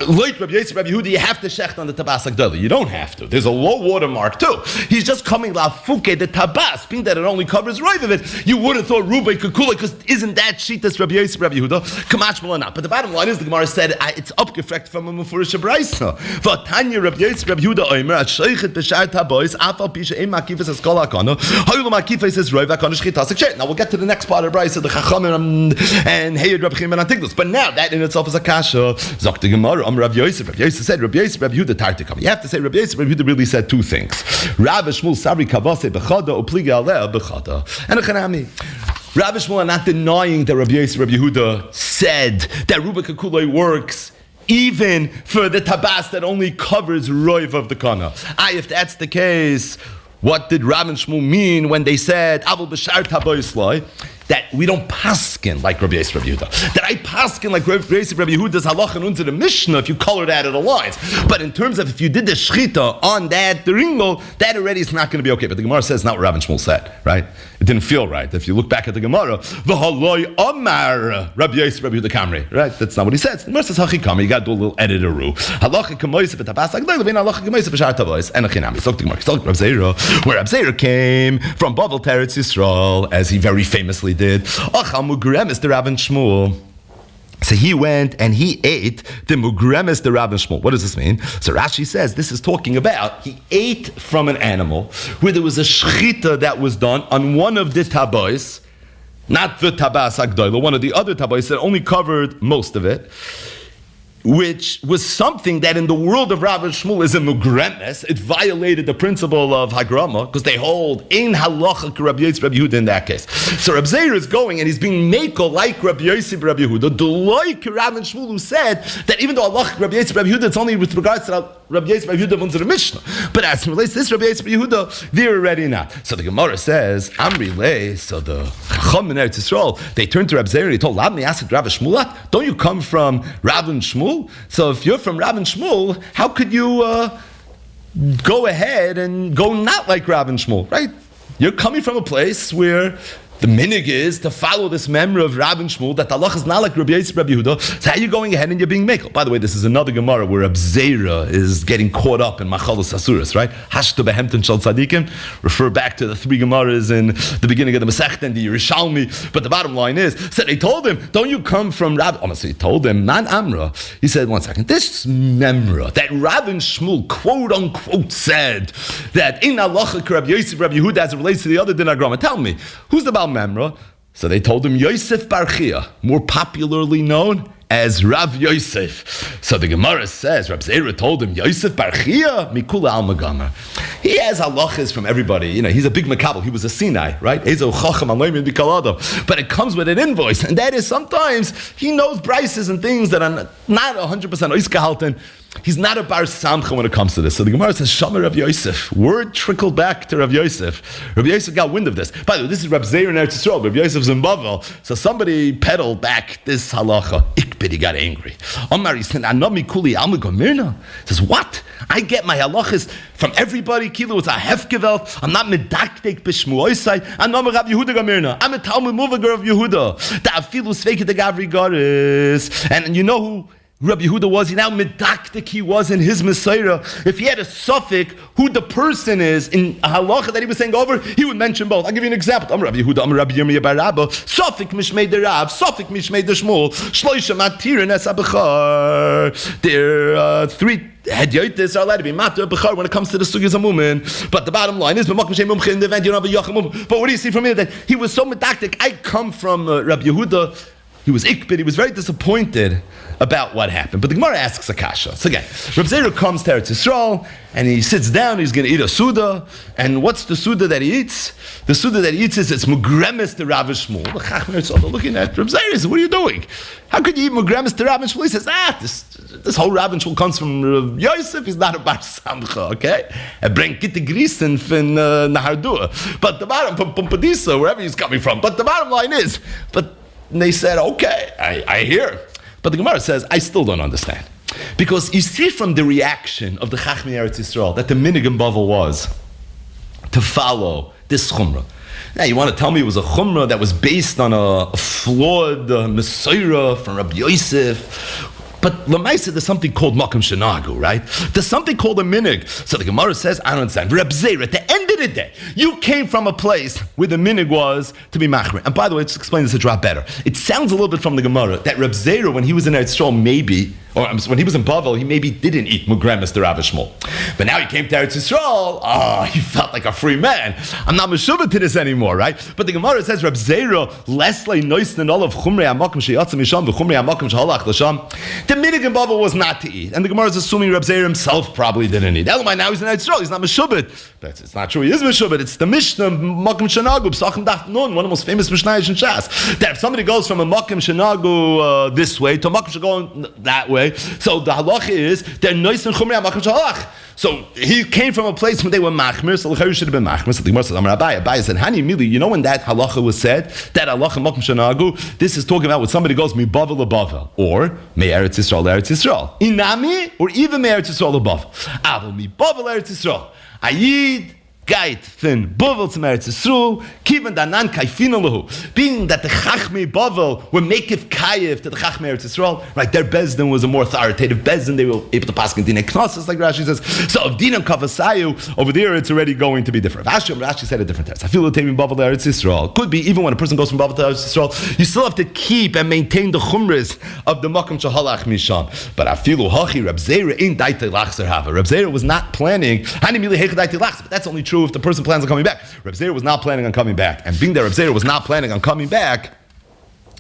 like Rabbi Yosef, Rabbi Yehuda, you have to shecht on the tabas hagdolah. You don't have to. There's a low water mark too. He's just coming lafuke the tabas, being that it only covers right of it. You would have thought Rubai Kukula, because isn't that shitas Rabbi Yosef, Rabbi Yehuda? Kamach Malana. But the bottom line is the Gemara said it's upgefrekt from a mufurish brayso. V'atanya Rabbi Yosef, Rabbi Yehuda oimer at sheichet b'shar tabais afal pisha im makifas es kol hakana hayul makifas es roiv hakana shchitas hakshet. Now we'll get to the next part of brayso, the Chachamim and Heyed Rabbi Chanina ben Antignus. But now that in itself is a kasha. Zok the Gemara. Rav Yosef. Rav Yosef said, Rabbi Yosef, Rabbi Yehuda tartikam. You have to say, Rabbi Yosef, Rabbi Yehuda really said two things. Rav Shmuel sabri kavase bechada upliga aleh bechada. And a chanami. Rav Shmuel are not denying that Rabbi Yosef, Rabbi Yehuda said that Rubik Akuloi works even for the tabas that only covers roiv of the kana. If that's the case, what did Rav and Shmuel mean when they said Avol b'shar taboisloi? That we don't paskin like Rabbi Yosef, Rabbi Yehuda. That I paskin like Rabbi Yosef, Rabbi Yehuda's halacha into the Mishnah if you color that at the lines. But in terms of if you did the shchita on that the ringo, that already is not going to be okay. But the Gemara says not what Rav and Shmuel said, right? It didn't feel right. If you look back at the Gemara, v'haloi amar Rabbi Yosef, Rabbi Yehuda kamri, right? That's not what he says. The Gemara says hachi kamri. You got to do a little editor-oo. Halacha kamoyse b'tabas hagdolah v'in halacha kamoyse b'shar tavois and a chinami. So the Gemara, Rab Zera, where Rab Zera came from Bavel Teretz Yisrael, as he very famously did. Achal mugremes the Rav and Shmuel. So he went and he ate the mugremes the Rav and Shmuel. What does this mean? So Rashi says this is talking about he ate from an animal where there was a shchita that was done on one of the tabais, not the tabas hagdolah, one of the other tabais that only covered most of it, which was something that in the world of Rav and Shmuel is a mugremes. It violated the principle of Hagrama because they hold in halacha Rabbi Yosef, Rabbi Yehuda in that case. So Rab Zera is going and he's being meko like Rabbi Yosef, Rabbi Yehuda, the like Rav and Shmuel who said that even though halacha Rabbi Yosef, Rabbi Yehuda, it's only with regards to Rabbi Yosef, Rabbi Yehuda into the Mishnah. But as it relates to this Rabbi Yosef, Rabbi Yehuda, they're already not. So the Gemara says, Amri le, so the Chacham in Eretz Yisrael, they turned to Rab Zera and he told, Labni asked Rav Shmuelat, don't you come from Rav and Shmuel? So if you're from Rav and Shmuel, how could you go ahead and go not like Rav and Shmuel, right? You're coming from a place where the minig is to follow this memory of Rav and Shmuel, that Allah is not like Rabbi Yosef, Rabbi Yehuda. So how are you going ahead and you're being mekel? By the way, this is another Gemara where Rab Zera is getting caught up in Machalos Asuras, right? Hashta behemten shal tzadikim. Refer back to the three Gemaras in the beginning of the Masechta and the Yerushalmi. But the bottom line is, so they told him, don't you come from Rav? Honestly, he told him, man Amra. He said, one second, this memra that Rav and Shmuel quote unquote said that in Allah Rabbi Yosef, Rabbi Yehuda as it relates to the other dinagrama. Tell me, who's the Baal Memra? So they told him Yosef Bar Chia, more popularly known as Rav Yosef. So the Gemara says, Rab Zera told him, Yosef Bar Chia, Mikula Al Magamer. He has halachas from everybody. You know, he's a big makabel. He was a Sinai, right? But it comes with an invoice, and that is sometimes he knows prices and things that are not 100% oiskehalten. He's not a bar samcha when it comes to this. So the Gemara says, Shomer Rav Yosef. Word trickled back to Rav Yosef. Rav Yosef got wind of this. By the way, this is Rav Zeir in Eretz Yisrael. Rav Yosef's in Bavel. So somebody peddled back this halacha. Ikbid, he got angry. Omar, he said, Anami kuli alma gomirna. He says, what? I get my halachas from everybody. Kilo, it's a hefgevelt. I'm not medaktek b'shmuoisai. Anami Rav Yehuda gomirna. I'm a Talmud Muvagar of Yehuda. Da afilu sveike de gavri garis. And you know who Rabbi Yehuda was? He now medaktik he was in his Messiah. If he had a suffix who the person is in a halacha that he was saying over, he would mention both. I'll give you an example. I'm Rabbi Yehuda, I'm Rabbi Yirmiyah bar Rabba. Suffix mishmei de Rav, suffix mishmei de Shmuel. Shloisha matirin es abachar. There are three Hedyotis are allowed to be matter b'char when it comes to the sugyas amumin. But the bottom line is, in the event you don't have a yacham. But what do you see from here? That he was so medaktik. I come from Rabbi Yehuda. He was ikbid. He was very disappointed about what happened. But the Gemara asks a kasha. So again, Reb Zera comes to Eretz Yisrael and he sits down. He's going to eat a suda. And what's the suda that he eats? The suda that he eats is it's mugremes to Rav Shmuel. The Chachmei Yisrael are looking at Reb Zera. Says, what are you doing? How could you eat mugremes to Rav Shmuel? He says, this whole Rav Shmuel comes from Reb Yosef. He's not a bar samcha. Okay, and bring kitte grisen fin nahardua. But the bottom pumpadisa, wherever he's coming from. But the bottom line is, and they said, okay, I hear. But the Gemara says, I still don't understand. Because you see from the reaction of the Chachmei Eretz Yisrael that the minig in Bavel was to follow this chumrah. Now, you want to tell me it was a chumrah that was based on a flawed Messiah from Rabbi Yosef? But Lamaisa, there's something called Makam Shenagu, right? There's something called a minig. So the Gemara says, I don't understand. Reb Zera, at the end of the day, you came from a place where the minig was to be machmer. And by the way, let's explain this a drop better. It sounds a little bit from the Gemara that Reb Zera, when he was in Eretz Yisrael, maybe, or when he was in Bavel, he maybe didn't eat mugremes to Rav Shmuel. But now he came to Eretz Yisrael, he felt like a free man. I'm not meshuvah to this anymore, right? But the Gemara says, Reb Zera, leslie noisen all of chumrei hamakom sheyatzim misham v'chumrei hamakom shehalach l'sham. The minig in Bavel was not to eat. And the Gemara is assuming Reb Zera himself probably didn't eat. Elamai, now he's in Eretz Yisrael, he's not meshubit. But it's not true, he is meshubit. It's the Mishnah, Makom Shenagu, Psachim Daf Nun, one of the most famous Mishnayos in Shas. That if somebody goes from a Makom Shenagu this way to a Makom Shenagu that way, so the halacha is, they're nice and chumrei Makom Shehalach. So he came from a place where they were machmir, so the should have been machmir. So the Gemara says, Amar Abaye. Abaye said, Hani Mili, you know when that halacha was said, that halacha Makom Shenagu, this is talking about when somebody goes mi Bavel LeBavel, or me Eretz Yisrael, Inami, or even me Eretz Yisrael LeBavel. Avol mi Bavel Eretz Yisrael. Ayid Gait fin Bavel to Eretz Yisrael, kiven danan kaifina lahu. Being that the Chachmei Bavel were makif kayev to the Chachmei Eretz Yisrael, right? Their bezdin was a more authoritative bezdin. They were able to pass in dinei knossos, like Rashi says. So of dinam kavasayu over there, it's already going to be different. Rashi said a different text. I feel the tamim Bavel to Eretz Yisrael could be even when a person goes from Bavel to Eretz Yisrael, you still have to keep and maintain the chumras of the makom shahalach misham. But I feel hachi Reb Zera in daitei lachzer hava. Reb Zera was not planning. Hani mili heich daitei lachzer. But that's only true if the person plans on coming back. Reb Zera was not planning on coming back. And being that Reb Zera was not planning on coming back,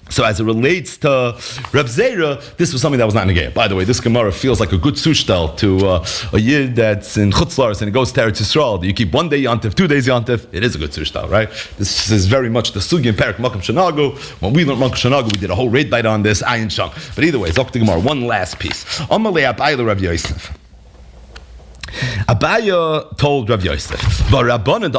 so as it relates to Reb Zera, this was something that was not negated. By the way, this Gemara feels like a good sushtel to a yid that's in Chutz La'aretz and he goes to Eretz Yisrael. You keep 1 day Yantif, 2 days Yantif. It is a good sushtel, right? This is very much the sugi and Perak Makom Shenagu. When we learned Makom Shenagu, we did a whole raid bite on this, Ayin Shang. But either way, Zok the Gemara, one last piece. Amalei Abayla Rav Yosef. Abaya told Rav Yosef, the Rabbanon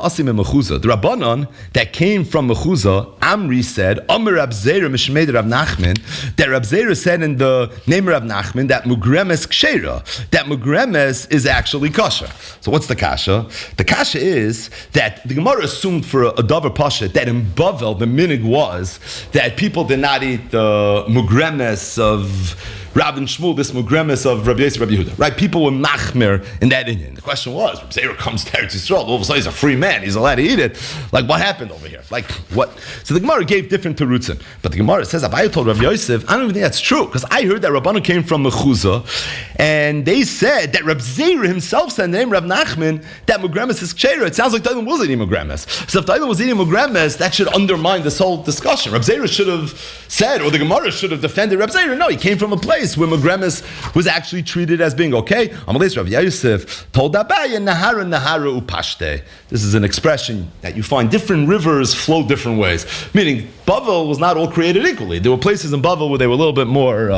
that came from Mechuzah, Amri said, Amr Rab Zera Mishmei Rav Nachman, that Rab Zera said in the name of Rav Nachman that Mugremes Kshera, that Mugremes is actually kosher. So what's the kasha? The kasha is that the Gemara assumed for a davar pasha that in Bavel the minig was that people did not eat the Mugremes of Rav and Shmuel, this mugremes of Rabbi Yosef, Rabbi Yehuda, right? People were machmer in that Indian. The question was, Reb Zera comes to Eretz Yisrael, all of a sudden he's a free man, he's allowed to eat it. Like, what happened over here? Like, what? So the Gemara gave different terutzim. But the Gemara says, Abaye told Rabbi Yosef, I don't even think that's true, because I heard that Rabbanu came from Mechuzah, and they said that Reb Zera himself said in the name of Rav Nachman that mugremes is kshera. It sounds like Tailan was eating mugremes. So if Tailan was eating mugremes, that should undermine this whole discussion. Reb Zera should have said, or the Gemara should have defended Reb Zera. No, he came from a place where mugremes was actually treated as being okay. Amalei Rav Yosef told Abaye, Nahara Nahara Upashte. This is an expression that you find different rivers flow different ways. Meaning, Bavel was not all created equally. There were places in Bavel where they were a little bit more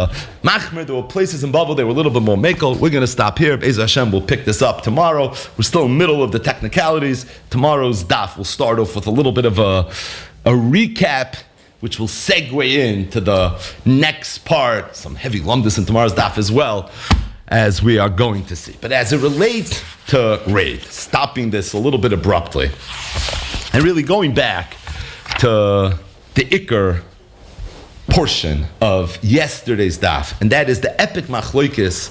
machmer. There were places in Bavel they were a little bit more mekel. We're going to stop here. Be'ez Hashem, we'll pick this up tomorrow. We're still in the middle of the technicalities. Tomorrow's daf will start off with a little bit of a recap, which will segue into the next part. Some heavy lumdus in tomorrow's daf as well, as we are going to see. But as it relates to raid, stopping this a little bit abruptly, and really going back to the Iker portion of yesterday's daf, and that is the epic machloikis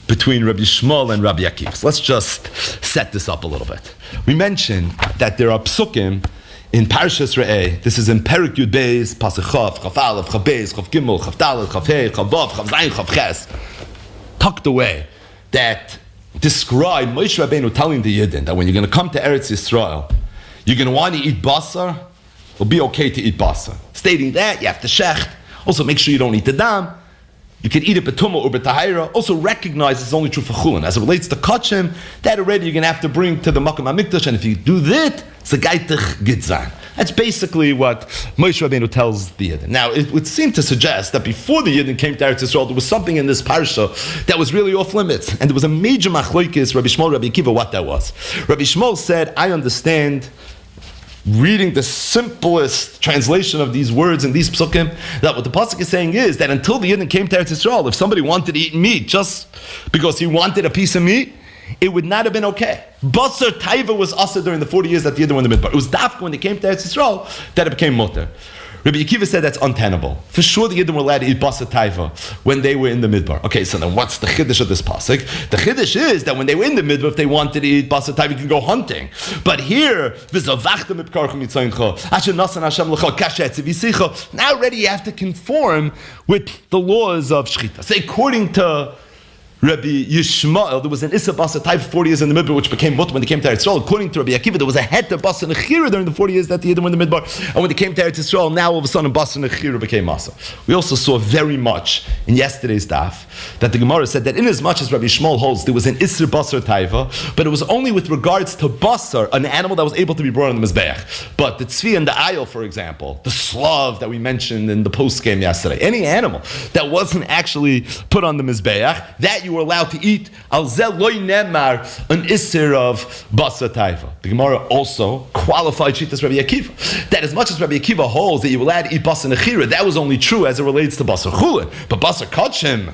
between Rabbi Shmuel and Rabbi Akiva. So let's just set this up a little bit. We mentioned that there are psukim in Parshas Re'eh. This is in Perek Yud Beis, Pasuk Chav, Chav Aleph, Chav Beis, Chav Gimel, Chav Dalet, Chav Hei, Chav Vav, Chav Zayin, Chav Ches, tucked away, that describe Moshe Rabbeinu telling the Yidden that when you're going to come to Eretz Yisrael, you're going to want to eat basar. It'll be okay to eat basar. Stating that, you have to shecht. Also, make sure you don't eat the dam. You can eat it betuma or betahira. Also, recognize it's only true for chulin. As it relates to kachim, that already you're going to have to bring to the makam hamikdash. And if you do that, it's a gaitich gitzan. That's basically what Moshe Rabbeinu tells the Yidden. Now, it would seem to suggest that before the Yidden came to Eretz Yisrael, there was something in this parsha that was really off limits. And there was a major machloikis, Rabbi Shmuel, Rabbi Akiva, what that was. Rabbi Shmuel said, I understand, reading the simplest translation of these words in these psukim, that what the pasuk is saying is that until the Yidden came to Eretz Yisrael, if somebody wanted to eat meat just because he wanted a piece of meat, it would not have been okay. Basar taiva was asa during the 40 years that the Yidden were in the midbar. It was dafka when they came to Eretz Yisrael that it became mutter. Rabbi Akiva said that's untenable. For sure the Yidden were allowed to eat basar taiva when they were in the midbar. Okay, so then what's the chiddush of this pasuk? The chiddush is that when they were in the midbar, if they wanted to eat basar taiva, you can go hunting. But here, now already you have to conform with the laws of shechita. So according to Rabbi Yishmael, there was an Issa Basa type of 40 years in the Midbar, which became Mut when they came to Eretz Yisrael. According to Rabbi Akiva, there was a Heter Basa Nechira during the 40 years that the Yidden were in the Midbar. And when they came to Eretz Yisrael, now all of a sudden Basa Nechira became Masa. We also saw very much in yesterday's daf that the Gemara said that in as much as Rabbi Shmuel holds, there was an Isser Basar Taiva, but it was only with regards to Basar, an animal that was able to be brought on the Mizbeach. But the Tzvi and the Ayil, for example, the Slav that we mentioned in the post game yesterday, any animal that wasn't actually put on the Mizbeach, that you were allowed to eat al zel loy nemar, an isser of basa taiva. The Gemara also qualified Shitas Rabbi Akiva that as much as Rabbi Akiva holds that you were allowed to eat basa nechira, that was only true as it relates to basa chulin, but basa kachim,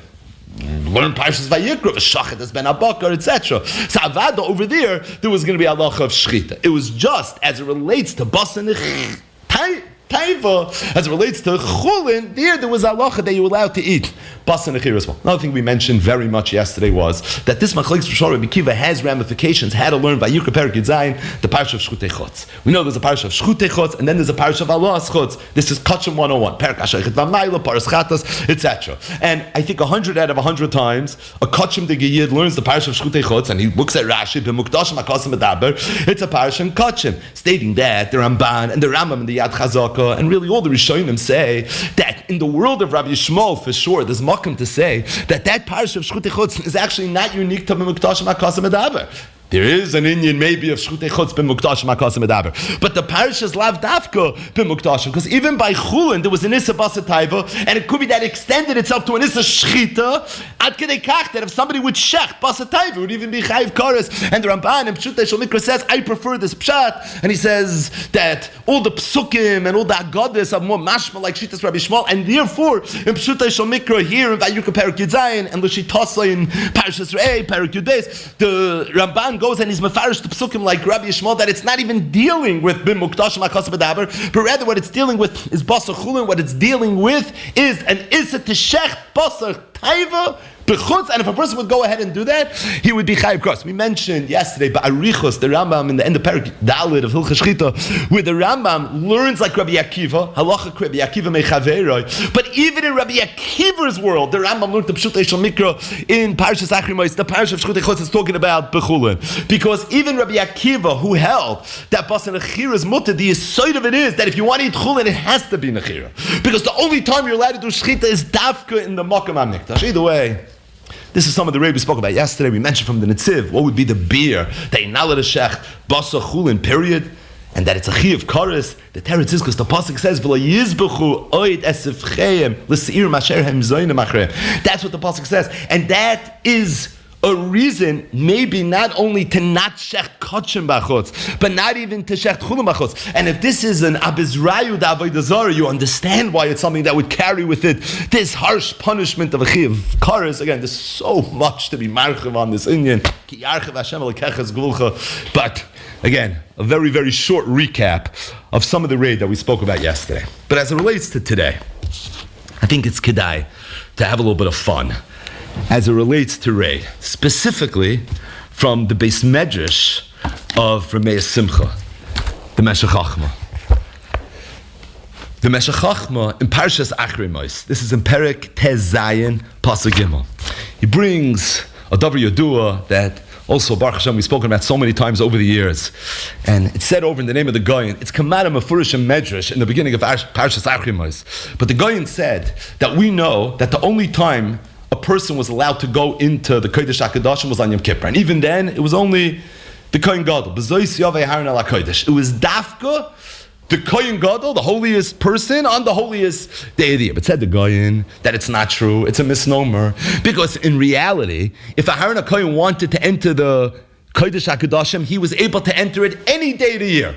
learn Parshas Vayikra, Shachet has been Abakar, etc. So Avada over there was going to be halacha of shchita. It was just as it relates to basa nechira. Taiva, as it relates to chulin, there was halacha that you were allowed to eat basa nechira as well. Another thing we mentioned very much yesterday was that this machlekes Rishon Rabbi Akiva has ramifications. How to learn Vayikra Perek Yud Zayin, the parsha of Shchutei Chutz. We know there's a parsha of Shchutei Chutz, and then there's a parsha of Alas Chutz. This is Kachim 101, Perek Ashaychet Vamayla, Paras Chatas, etc. And I think 100 out of 100 times, a Kachim de Geyid learns the parsha of Shchutei Chutz, and he looks at Rashi, B'Mukdashim HaKasim Medaber, it's a parsha in Kachim, stating that the Ramban and the Rambam and the Yad Chazaka and really all the Rishonim say that in the world of Rabbi Shmuel, for sure, there's makom to say that parsha of Shchutei Chutz is actually not unique to B'Mukdashim HaKasim Medaber. There is an Indian maybe of Shchutei Chutz ben Muktashim HaKasim Medaber. But the parish is lav dafka ben Muktashim, because even by Chulin there was an Issa Basa Taiva, and it could be that extended itself to an Issa Shchita, ad kedei kach, that if somebody would shech Basa Taiva, it would even be Chayiv Kares. And the Ramban in Pshutei Shel Mikra says, I prefer this Pshat, and he says that all the Psukim and all the Agadas are more mashma like Shitas Rabbi Shmuel, and therefore in Pshutei Shel Mikra here in Vayikra Perek Yud Zayin and L'Shitasa in Parashas Re'eh, Perek Yud Beis, the Ramban goes and he's mefarish to psukim like Rabbi Yishmael that it's not even dealing with bim muktashim HaKasim Medaber, but rather what it's dealing with is basar chulin. What it's dealing with is an issa teshech basar taiva. And if a person would go ahead and do that, he would be chayiv kos. We mentioned yesterday Ba'arichos, the Rambam in the end of Perek Dalet of Hilchos Shchita, where the Rambam learns like Rabbi Akiva, halacha Rabbi Akiva mechaveroi. But even in Rabbi Akiva's world, the Rambam learned the Pshutei Shel Mikra in Parashas Achrimos, the Parashas of Shchutei Chutz is talking about Bechulin. Because even Rabbi Akiva, who held that Basa Nechira is mutter, the side of it is that if you want to eat Chulin, it has to be Nechira. Because the only time you're allowed to do Shchita is Dafka in the Makam HaMikdash. Either way, this is some of the Rebbe we spoke about yesterday. We mentioned from the Netziv, what would be the beer that you're not allowed to shech Basa Chulin, period? and that it's a chi of chorus, the teretz is because the pasuk says, "V'lo yizbechu oid esefcheim l'seir masherhem zoyne machrem." That's what the pasuk says, and that is a reason maybe not only to not shecht kachim bachutz, but not even to shecht chulin bachutz. And if this is an abizrayu d'avodah zarah, you understand why it's something that would carry with it this harsh punishment of a chi of kares. Again, there's so much to be marchiv on this Indian. Ki yarchiv Hashem alekeches gvulcha. But again, a very, very short recap of some of the raid that we spoke about yesterday. But as it relates to today, I think it's kedai to have a little bit of fun as it relates to raid, specifically from the Beis Medrash of Ramei Simcha, the Meshech Chochmah. The Meshech Chochmah in Parshas Achrei Mos. This is in Perek Tez Zayin Pasuk Gimel. He brings a davar yadua that also Baruch Hashem we've spoken about so many times over the years, and it's said over in the name of the Goyin. It's Kamada Mefurish and Medrash in the beginning of Parshas Achrei Mos. But the Goyin said that we know that the only time a person was allowed to go into the Kodesh HaKadoshim was on Yom Kippur. And even then, it was only the Kohen Gadol. It was Dafka, the Kohen Gadol, the holiest person, on the holiest deity. But said the Goyin that it's not true, it's a misnomer. Because in reality, if Aharon HaKohen wanted to enter the Kodesh HaKadoshim, he was able to enter it any day of the year.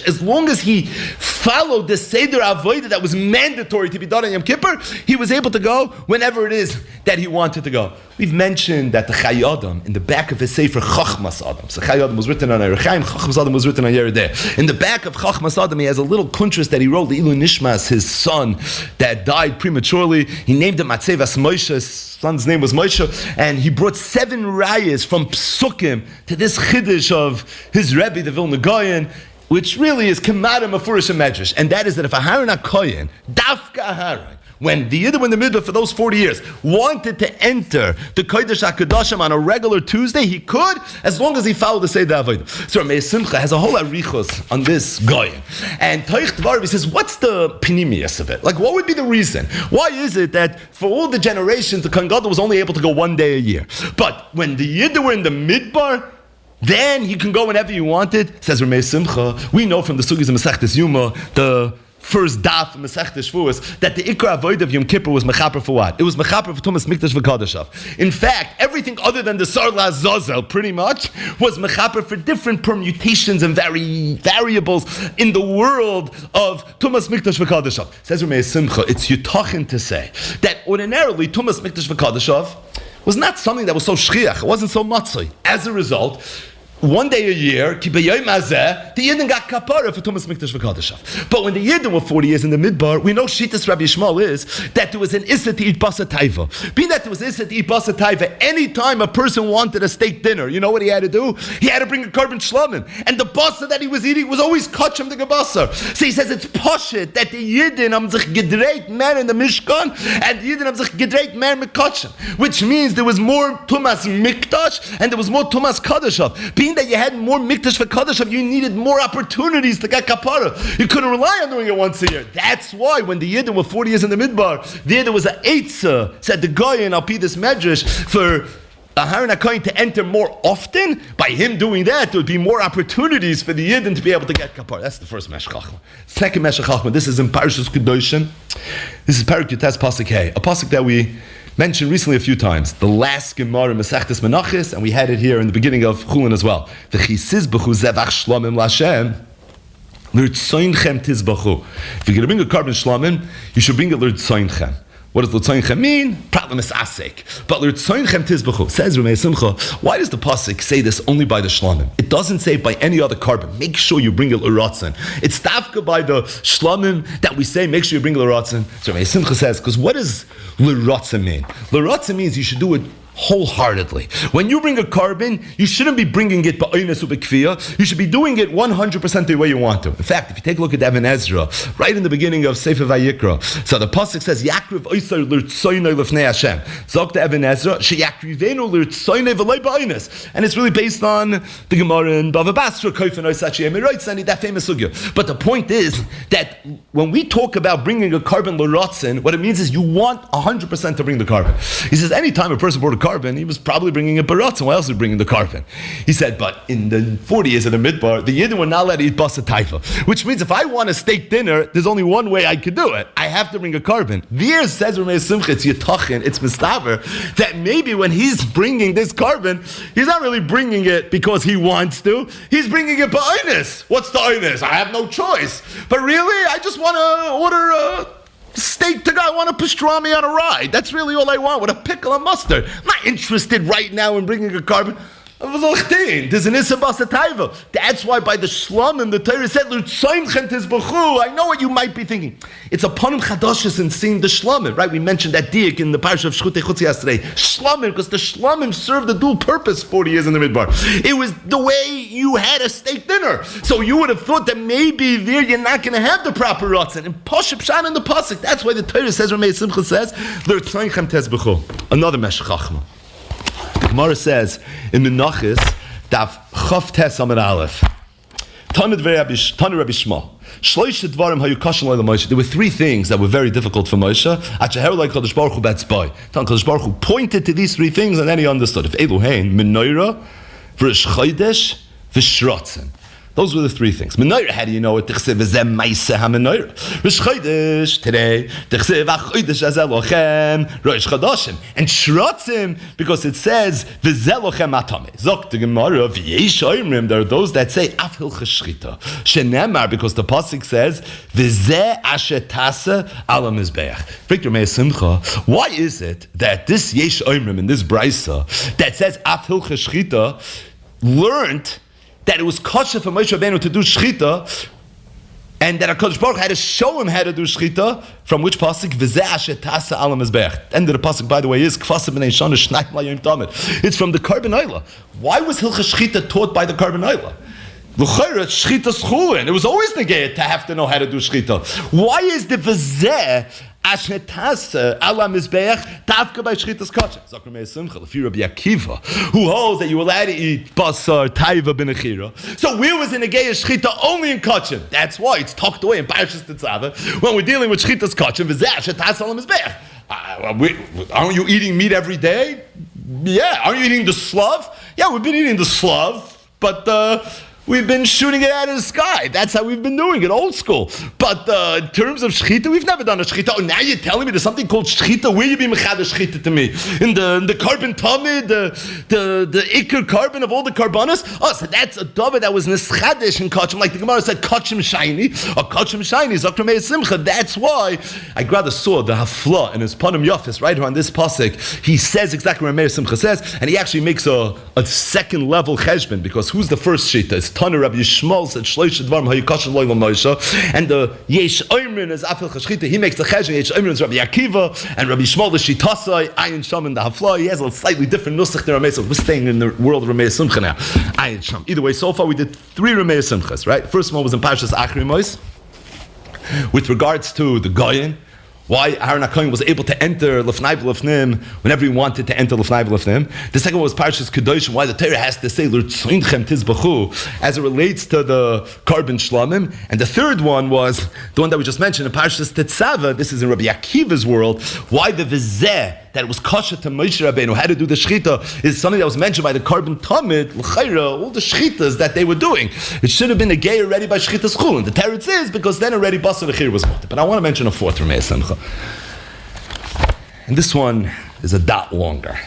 As long as he followed the Seder Avodah that was mandatory to be done on Yom Kippur, he was able to go whenever it is that he wanted to go. We've mentioned that the Chai Adam, in the back of his Sefer Chachmas Adam, so Chai Adam was written on Erechaim, Chachmas Adam was written on Yerideh. In the back of Chachmas Adam, he has a little kuntras that he wrote, Ilu Nishmas, his son that died prematurely. He named him Matzevas Moshe, his son's name was Moshe, and he brought 7 rayas from Psukim to this Chiddush of his Rebbe, the Vilna Goyen, which really is Kamada Mefurish and Medrash, and that is that if Aharon HaKoyen, Dafka Aharon, when the Yidden in the middle for those 40 years wanted to enter the Kodesh HaKadoshim on a regular Tuesday, he could, as long as he followed the Seder Avodah. So Ramei Simcha has a whole arichos on this Goyen. And Toich Dvar, he says, what's the pinimius of it? Like, what would be the reason? Why is it that for all the generations, the Kohen Gadol was only able to go one day a year? But when the Yidden were in the Midbar, then he can go whenever he wanted. Says Ramei Simcha, we know from the Sugis of Masechtes Yuma, the first daf in Masechtes Shavuos, that the Ikra Avodah of Yom Kippur was mechaper for what? It was mechaper for Tumas Mikdash v'Kadoshav. In fact, everything other than the Sar Lazazel, pretty much, was mechaper for different permutations and variables in the world of Tumas Mikdash v'Kadoshav. Says Ramei Simcha, it's yutachin to say that ordinarily Tumas Mikdash v'Kadoshav was not something that was so shchiach. It wasn't so matzoi. As a result, one day a year, the Yidden got kapara for Tumas Mikdash v'Kadoshav. But when the Yidden were 40 years in the Midbar, we know Shitas Rabbi Yishmael is that there was an Issa to eat Basa Taiva. Being that there was Issa to eat Basa Taiva, any time a person wanted a steak dinner, you know what he had to do? He had to bring a carbon shlamim. And the Basa that he was eating was always kachim the Gebasar. So he says it's poshit that the Yidden am sich gedreit mer in the Mishkan, and the Yidden am sich gedreit mer mekachim. Which means there was more Tumas Mikdash, and there was more Tumas Kadoshav. Being that you had more mikdash for kaddish, you needed more opportunities to get kapara. You couldn't rely on doing it once a year. That's why when the Yidden were 40 years in the Midbar, there was an eitzah, said the Goyen, I'll be this medrash, for Aharon HaKohen to enter more often. By him doing that, there would be more opportunities for the Yidden to be able to get kapara. That's the first Meshech Chochmah. Second Meshech Chochmah, this is in Parshas Kedoshim. This is Perek Yutes Pasuk Hey, a pasuk that we mentioned recently a few times, the last Gemara Masechtes Menachos, and we had it here in the beginning of Chulin as well. The Chisiz b'chu zevach shlamim l'Hashem l'rtzoinchem tizbachu. If you're going to bring a carbon shlamim, you should bring it l'rtzoinchem. What does l'tzoinchem mean? Problem is asek. But l'tzoinchem tizbachu. Says Ramei Simcha, why does the pasuk say this only by the shlamim? It doesn't say by any other carbon. Make sure you bring it l'ratzon. It's tafka by the shlamim that we say, make sure you bring it l'ratzon. So Ramei Simcha says, because what does l'ratzon mean? L'ratzon means you should do it wholeheartedly. When you bring a carbon, you shouldn't be bringing it ba'oines ubekfiyah. You should be doing it 100% the way you want to. In fact, if you take a look at Even Ezra, right in the beginning of Sefer Vayikra, so the pasuk says, "Yakriv oisar l'rtzoynei lefnei Hashem." Zok to Even Ezra, "Sheyakrivenu l'rtzoynei v'lei ba'oines," and it's really based on the Gemara in Bava Basra, Kofen Oisachiyeh Miroitzani, that famous sugya. But the point is that when we talk about bringing a carbon l'ratzin, what it means is you want 100% to bring the carbon. He says, anytime a person brought a carbon, he was probably bringing a baratz. Why else was he bringing the carbon? He said, but in the 40 years of the midbar, the Yidden were not allowed to eat basa taifa, which means if I want a steak dinner, there's only one way I could do it. I have to bring a carbon. There says Ramei Simcha, it's yitachin, it's mistaver, that maybe when he's bringing this carbon, he's not really bringing it because he wants to. He's bringing it ba'inus. What's the inus? I have no choice. But really, I just want to order a steak to go. I want a pastrami on a ride. That's really all I want, with a pickle and mustard. I'm not interested right now in bringing a carbon. There's an issa basa taiva. That's why by the shlamim, the Torah said, I know what you might be thinking. It's a panim chadashis in seeing the shlamim, right? We mentioned that diak in the parsha of Shchutei Chutz yesterday. Shlamim, because the shlamim served a dual purpose 40 years in the midbar. It was the way you had a steak dinner. So you would have thought that maybe there you're not going to have the proper ratzin. And Poshep Shan in the pasuk, that's why the Torah says, Ramei Simcha says, another meshech chachma. The Gemara says in Menachos, Daf Chav Tes Amud Aleph, Tanid Rabbi Shmuel. There were three things that were very difficult for Moshe. Kadosh Baruch Hu pointed to these three things, and then he understood. If Elohein, Menorah, V'Rish Chodesh, V'Shratzim. Those were the three things. Menorah, how do you know it? Tichsev v'zeh ma'aseh ha-menorah. Rosh Chodesh, today, tichsev ha'chodesh hazeh lochem, Rosh Chodashim. And Shratzim, because it says, v'zeh lochem atameh. Zok the Gemara, v'yesh oimrim, there are those that say, af hilcha shchita. Shenemar, because the pasuk says, v'zeh asher taseh ala mizbeach. Why is it that this yesh oimrim, in this brisa, that says, af hilcha shchita, learned that it was kosher for Moshe Rabbeinu to do shchita, and that HaKadosh Baruch had to show him how to do shchita, from which pasuk? V'zeh asher tasa ala mizbeach. The end of the pasuk, by the way, is k'fasa b'nei shana shnayim la yom tamid. It's from the Karban Oila. Why was Hilcha Shchita taught by the Karban Oila? L'chayra shchita schulin. It was always negayed to have to know how to do shchita. Why is the v'zeh asher tasa ala mizbeach tafka by shchitas kosher? Zakar Meir Simcha, l'fi Rabbi Akiva, who holds that you were allowed to eat basar taiva b'nechira. So where was in negayed shchita? Only in kosher. That's why it's tucked away in Parashas Tetzaveh when we're dealing with shchitas kosher. V'zeh asher tasa ala mizbeach. Aren't you eating meat every day? Yeah. Aren't you eating the slav? Yeah, we've been eating the slav, but we've been shooting it out of the sky. That's how we've been doing it, old school. But in terms of shchita, we've never done a shchita. Oh, now you're telling me there's something called shchita? Where you be mechad shchita to me? In the carbon tummy, the ikar carbon of all the carbonas? Oh, so that's a davar that was neschadish in kachim, like the Gemara said, kachim shiny, or kachim shiny, Zakar Meir Simcha. That's why I rather saw the hafla in his panim yafis, right here on this pasuk. He says exactly what Meir Simcha says, and he actually makes a second level cheshbon, because who's the first shita? It's Tana Rabbi Yishmael said Shlosh Dvarim Hayikashin Loyla Moshe, and the Yesh Oimrin is Afil Chashchita. He makes the cheshbon. Yesh Oimrin is Rabbi Akiva, and Rabbi Yishmael the Shitasai, Ayin Sham in the Hafla. He has a slightly different nusach than Ramei Simcha. We're staying in the world of Ramei Simcha now. Ayin Sham. Either way, so far we did 3 Ramei Simchas, right? First one was in Parshas Achri Mos, with regards to the Goyin. Why Aaron HaKohen was able to enter Lefnai V'Lefnim whenever he wanted to enter Lefnai V'Lefnim. The second one was Parshas Kedoshim, why the Torah has to say L'Tzoinchem Tizbachu as it relates to the carbon shlamim. And the third one was the one that we just mentioned in Parshas Tetzaveh. This is in Rabbi Akiva's world. Why the Vizeh, that it was kosher to Moshe Rabbeinu, how to do the shchita, is something that was mentioned by the carbon tamid, l'chayra, all the shchitas that they were doing. It should have been a gay already by shchitas chulin. The teretz is because then already basar l'chir was mutter. But I want to mention a fourth Ramei Simcha. And this one is a dot longer.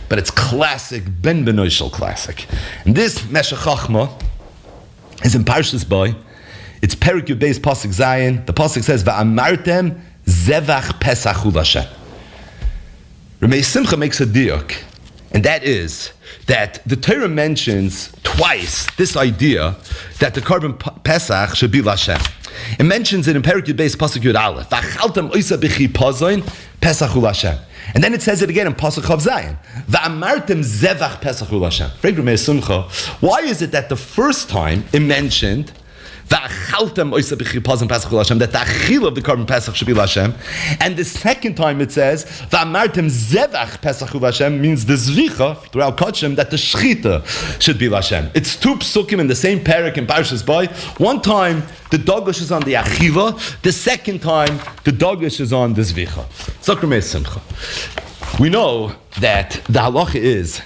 But it's classic, Ben Benoishel classic. And this Meshech Chachma is in Parshas Boy. It's Perik Yud Beis Pasuk Zayin. The Pasuk says, Va'amartem zevach pesach hu l'Hashem. Ramei Simcha makes a diuk, and that is that the Torah mentions twice this idea that the carbon pesach should be l'Hashem. It mentions it in Perik Yud Beis Pasuk Yud Aleph. V'achaltem oisa b'chipazoin pesach hu l'Hashem. And then it says it again in Pasuk Chav Zayin. Va'amartem zevach pesach hu l'Hashem. Ramei Simcha, why is it that the first time it mentioned that the achil of the carbon pesach should be l'Hashem, and the second time it says va'amartem zevach pesach l'Hashem means the zvicha throughout kachim that the shchita should be l'Hashem. It's 2 psukim in the same parak in Parshas Bay. One time the dogush is on the achila, the second time the dogush is on the zvicha. Zakar Meir Simcha. We know that the halacha is,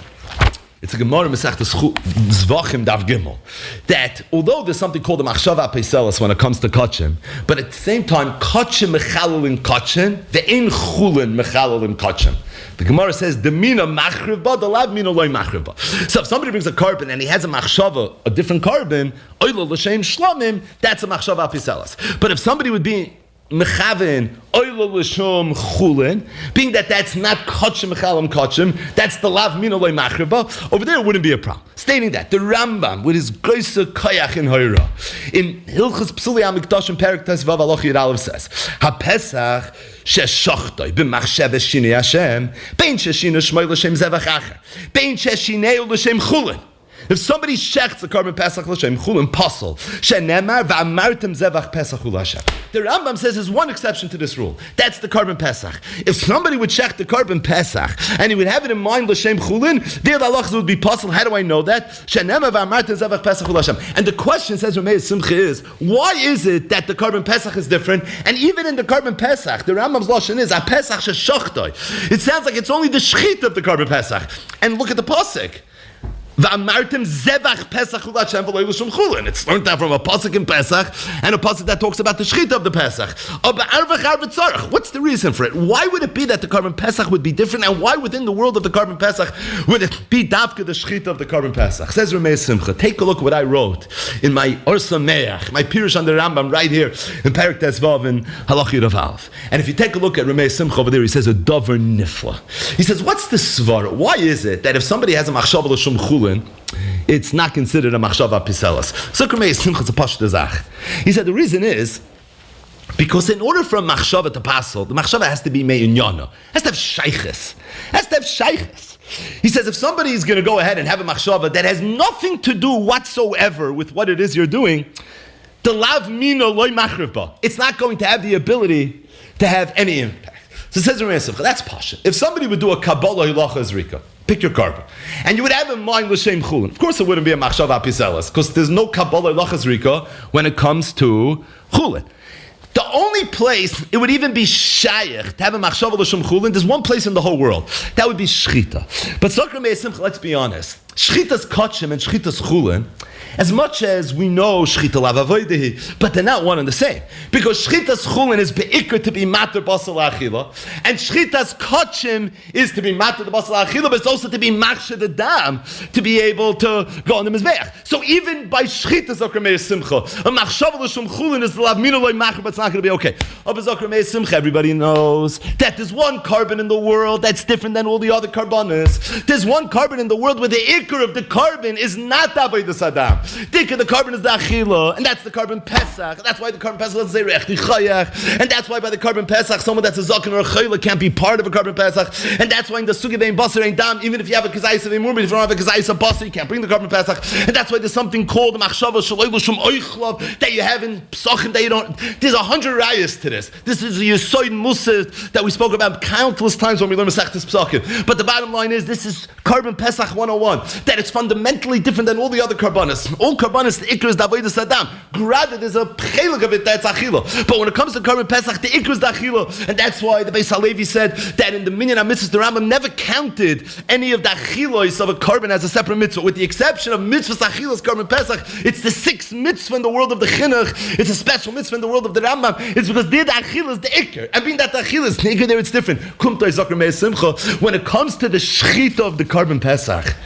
it's a Gemara Masechta Zvachim Daf Gimel, that although there's something called the Machshava Peiselas when it comes to Kachim, but at the same time, Kachim Mechalal in Kachim, ve'in Chulin Mechalal in Kachim. The Gemara says, the mina machrivba, the lav mina loy machrivba. So if somebody brings a carbon and he has a machshava, a different carbon, oilo l'shem shlamim, that's a machshava apiselas. But if somebody would be mechavin, oilo l'shem chulin, being that that's not kachim mechalim kachim, that's the lav mina loy machrivba, over there it wouldn't be a problem. Stating that, the Rambam, with his groisa kayach in Hoira, in Hilchas Psuli HaMikdash in Perek Tes Vav Aloch Yud Aleph says, HaPesach sheshochtoi b'machsheve shinei Hashem, bein sheshina shmoi l'shem zevach acher, bein sheshinei l'shem chulin. If somebody shechts a carbon Pesach l'shem chulin pasol, shenemar v'amartem zevach Pesach l'Hashem. The Rambam says there's one exception to this rule. That's the carbon Pesach. If somebody would shecht the carbon Pesach and he would have it in mind l'shem chulin, there the halachas would be pasol. How do I know that? Shenemar v'amartem zevach Pesach l'Hashem. And the question, says Ramei Simcha, is why is it that the carbon Pesach is different? And even in the carbon Pesach, the Rambam's lashon is a Pesach sheshochtoi. It sounds like it's only the shechit of the carbon Pesach. And look at the pasuk. V'amartem zevach Pesach l'Hashem v'lo l'shem chulin. It's learned out from a pasuk in Pesach and a pasuk that talks about the shechita of the Pesach. What's the reason for it? Why would it be that the carbon Pesach would be different, and why within the world of the carbon Pesach would it be dafka the shechita of the carbon Pesach? Says Ramei Simcha. Take a look what I wrote in my Or Sameach, my pirush on the Rambam right here in Perek Tes Vav in Halach Yud Aleph. And if you take a look at Ramei Simcha over there, he says a davar nifla. He says, what's the svara? Why is it that if somebody has a machshava l'shem chulin, it's not considered a machshava piselas? So Simcha a zach. He said the reason is because in order for a machshava to passel, the machshava has to be me'inyana, has to have shayches. He says if somebody is going to go ahead and have a machshava that has nothing to do whatsoever with what it is you're doing, the lav mina loy machrivba, it's not going to have the ability to have any impact. So it says Ramei Simcha, that's pasha. If somebody would do a kabbalah hilacha zrika, pick your carbon, and you would have in mind l'shem chulin, of course it wouldn't be a machshav apiselas, because there's no kabbalah hilacha zrika when it comes to chulin. The only place it would even be shayach to have a machshav l'shem chulin, there's one place in the whole world, that would be shchita. But Sokra Meir Simcha, let's be honest, shchita's kachim and shchita's chulin, as much as we know shchita lav avodehi, but they're not one and the same. Because shchita's chulin is be'ikr to be mater basal achila, and shchita's kachim is to be mater the basal achila, but it's also to be machshe the dam, to be able to go on the mizbeach. So even by shchita Zokra Meir Simcha, a machshav l'shem chulin is the lav mina loy machar, but it's not going to be okay. But Zokra Meir Simcha, everybody knows that there's one carbon in the world that's different than all the other carbonas. There's one carbon in the world where the ikr of the carbon is not avodah sadam. The carbon is the achila, and that's the carbon pesach. That's why the carbon pesach doesn't say rechti chayach, and that's why by the carbon pesach, someone that's a zaken or a chayla can't be part of a carbon pesach, and that's why in the sugi vein basar ain't dam, even if you have a kazayis of imur, if you don't have a kazayis of basar, you can't bring the carbon pesach, and that's why there's something called machshava shaloi l'shum oichlav that you have in psachim that you don't. There's 100 rayas to this. This is a yisoid musad that we spoke about countless times when we learn Masechtas Psachim. But the bottom line is this is carbon pesach 101, that it's fundamentally different than all the other carbonas. All carbonas, the ikr is the avodah sadam. Granted, there's a chelik of it that's achila. But when it comes to carbon pesach, the ikr is the achila, and that's why the Beis Halevi said that in the minyan mitzvahs, the Rambam never counted any of the achilos of a carbon as a separate mitzvah, with the exception of mitzvahs achilas carbon pesach. It's the sixth mitzvah in the world of the chinuch. It's a special mitzvah in the world of the Rambam. It's because there the achila is the ikr, and being that the achila is the ikr, there it's different. Kumtoi Zokra Meir Simcha. When it comes to the shechita of the carbon pesach,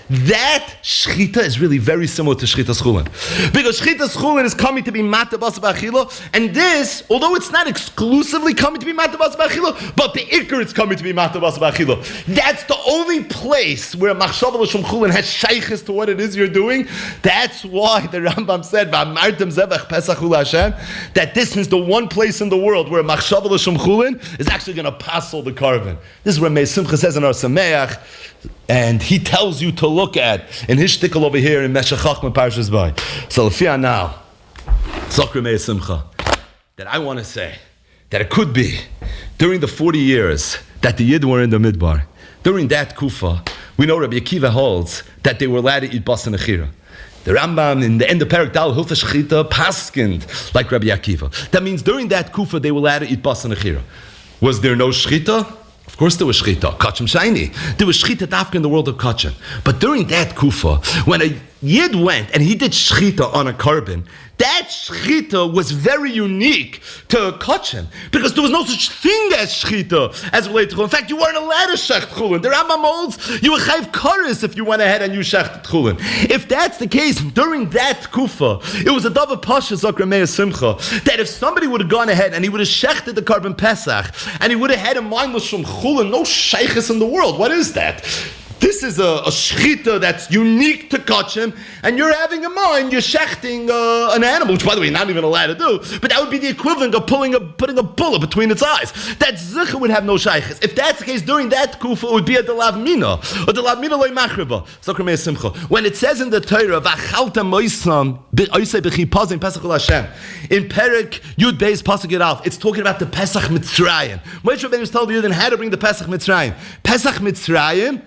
that shchita is really very similar to shchita's chulin, because shchita's chulin is coming to be mata basa b'achila, and this, although it's not exclusively coming to be mata basa b'achila, but the ikr is coming to be mata basa b'achila. That's the only place where machshava l'shem chulin has shayches to what it is you're doing. That's why the Rambam said v'amartem zevach pesach Hashem, that this is the one place in the world where machshava l'shem chulin is actually going to passel the carbon. This is what Ramei Simcha says in our Sameach. And he tells you to look at in his shtickle over here in Meshech Chachma Parshas Bay. So Lefia now, Zokra Meir Simcha, that I want to say that it could be during the 40 years that the Yid were in the Midbar, during that Kufa, we know Rabbi Akiva holds that they were allowed to eat basa nechira. The Rambam in the end of Perek Dal Hilchos Shechita paskind like Rabbi Akiva. That means during that Kufa they were allowed to eat basa nechira. Was there no shchita? Of course there was shchita. Kachem shiny. There was shchita dafka in the world of kachem. But during that kufa, when a yid went and he did shchita on a carbon, that shchita was very unique to kachem, because there was no such thing as shchita as related to chulin. In fact, you weren't allowed to shecht chulin. The Rambam holds you were chayv kares if you went ahead and you shechted chulin. If that's the case, during that kufa, it was a dava pasha zakramei simcha that if somebody would have gone ahead and he would have shechted the carbon pesach and he would have had a mindless from chulin, no sheiches in the world. What is that? This is a shchita that's unique to kachem, and you're having in mind you're shechting an animal, which by the way you're not even allowed to do, but that would be the equivalent of putting a bullet between its eyes. That zicha would have no shayches. If that's the case, during that kufa it would be a delav mina, or delav mina loy machriba. Zakramei simcha. When it says in the Torah, v'achalta moisam oisei b'chipazim pesach ul Hashem, in Perek Yud Beis pasuk Yud Aleph, it's talking about the Pesach Mitzrayim. Moshe Rabbeinu was told you how to bring the Pesach Mitzrayim. Pesach Mitzrayim.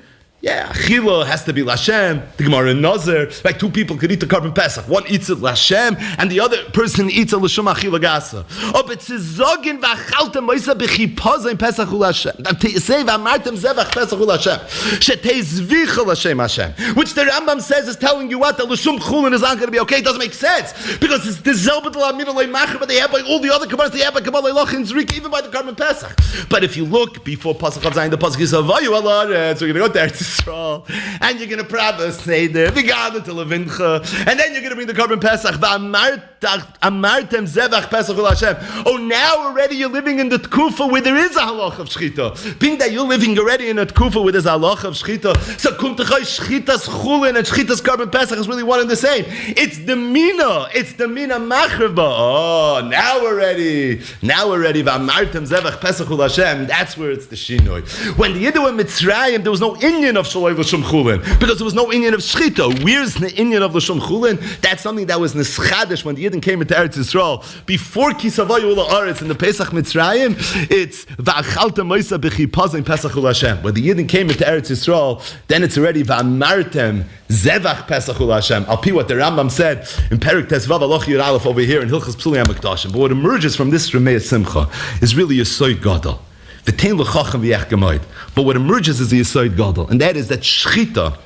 Yeah, achila has to be Lashem. The Gemara in Nazir, like two people could eat the carbon Pesach. One eats it Lashem, and the other person eats it L'Shum achila gasa. Oh, but zogin v'achaltem moisa b'chipazim Pesach ul Hashem. Say v'amartem zevach Pesach ul Hashem. Shetei zvicha L'Shem Hashem. Which the Rambam says is telling you what, the L'Shum chulin is not going to be okay. It doesn't make sense. Because it's the Zelbet l'amina le'machar, but they have like all the other Kabbalas, they have by Kabbalah Lochin Zrik, even by the carbon Pesach. But if you look before Pesach of Zayin, the Pesach is Avayu Allah, so we're going to go there. Yisrael, and you're going to probably say there, Vigada to Levincha, and then you're going to bring the carbon Pesach. Amartem Zevach Pesach ul Hashem. Oh, now already you're living in the Tkufa where there is a halach of Shchita. Being that you're living already in a Tkufa where there's a halach of Shchita, so Kumtechai Shchitas Chulin and Shchitas carbon Pesach is really one and the same. It's the Mina Machriba. Oh, now already, Amartem Zevach Pesach ul Hashem. That's where it's the Shinoi. When the Yiddu in Mitzrayim, there was no Inyan of Shaloi L'Shum Chulin, because there was no Inyan of Shchita. Where's the Inyan of L'Shum Chulin? That's something that was Neschadish when the Yidden came into Eretz Yisrael. Before Kisavayu Ula Aretz in the Pesach Mitzrayim, it's V'achalta Moisa B'chipazim Pesach Ul Hashem. When the Yidden came into Eretz Yisrael, then it's already V'amartem Zevach Pesach Ul Hashem. I'll be what the Rambam said in Perek Tesvav Aloch Yud Aleph over here in Hilchos Psuli HaMikdashim. But what emerges from this Ramei Simcha is really a Soid Gadol. But what emerges is the Yesod Gadol, and that is that Shchita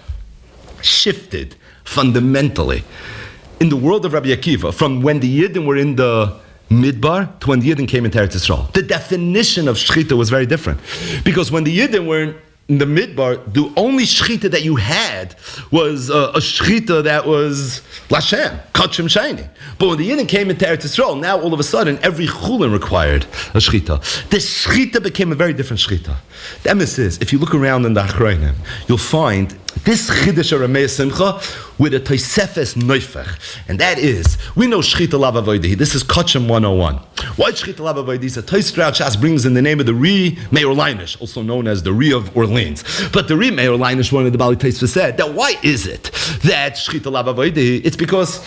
shifted fundamentally in the world of Rabbi Akiva from when the Yidden were in the Midbar to when the Yidden came into Eretz Yisrael. The definition of Shchita was very different, because when the Yidden were in the Midbar, the only Shchita that you had was a Shchita that was Lashem, Kachem Shiny. But when the Yidden came into Eretz Yisrael, now all of a sudden every Chulin required a Shchita. The Shchita became a very different Shchita. The emes is, if you look around in the Achrayim, you'll find this Chiddush of Ramei Simcha with a Tosefes Neufech. And that is, we know Shchita Lav Avodah. This is Kachem 101. Why Shchita Lav Avodah? A Tosfos Shas brings in the name of the Ri Meir Leinish, also known as the Ri of Orleans. But the Ri Meir Leinish, one of the Bali Tosfos said, that why is it that Shchita Lav Avodah? It's because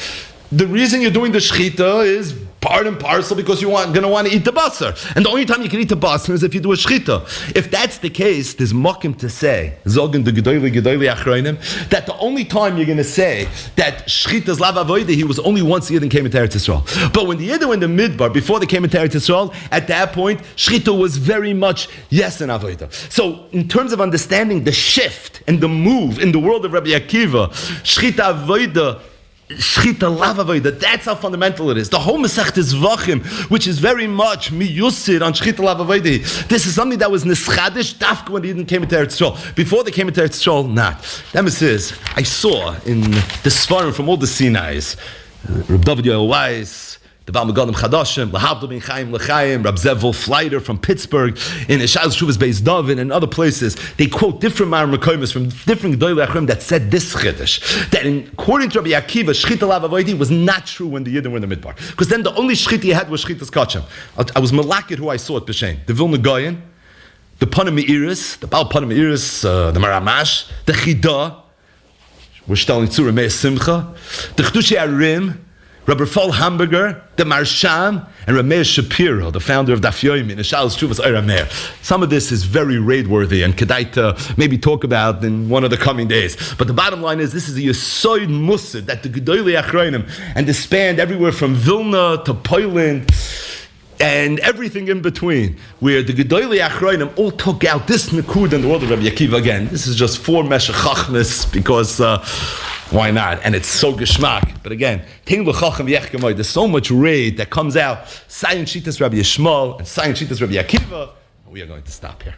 the reason you're doing the shchita is part and parcel because you're going to want to eat the basar. And the only time you can eat the basar is if you do a shchita. If that's the case, there's makim to say, zogen de gedoyle achronim, that the only time you're going to say that shchita is lav avodah, he was only once the Yidden came into Eretz Yisrael. But when the Yidden were in the Midbar, before they came into Eretz Yisrael, at that point, shchita was very much yes and avodah. So in terms of understanding the shift and the move in the world of Rabbi Akiva, shchita avodah, Shchita lava avodah, that's how fundamental it is. The whole Masechtas Zvachim, which is very much miyusir on Shchita lava avodah, this is something that was nischadish dafka when the Yidden came into Eretz Yisrael. Before they came into Eretz Yisrael, not. That says, I saw in the Sfarim from all the Sinais, Reb David Yoel Weiss, the Baal Megadim Chadashim, Lahavdol Ben Chaim L'Chaim, Rab Zev Wolf-Fleiter from Pittsburgh, in Eshaz Shuvas Beis David, and other places, they quote different Mar Mekoimus from different Gedolei Achrim that said this Chiddush, that according to Rabbi Akiva, Shchita Lav Avodah was not true when the Yidden were in the Midbar. Because then the only Shchita he had was Shchita's Kachem. I was malakit who I saw at B'Shem. The Vilna Gaon, the Panim Meiris, the Baal Panim Meiris, the Maramash, the Chida, we're telling Tzura Meir Simcha, the Chedushei Arim, Rabbi Fall Hamburger, the Marsham, and Rameir Shapiro, the founder of Daf Yomi, and Shalos Shuvas Oira Meir. Some of this is very raid-worthy and kedai to maybe talk about in one of the coming days. But the bottom line is, this is a Yesoid Musad that the Gedolei Achronim and the span everywhere from Vilna to Poland, and everything in between, where the Gedolei Achronim all took out this Nikud in the world of Rabbi Akiva again. This is just 4 Meshech Chachmas, because why not? And it's so geschmack. But again, there's so much raid that comes out. Sayin Shitas Rabbi Yishmael and Sayin Shitas Rabbi Akiva. We are going to stop here.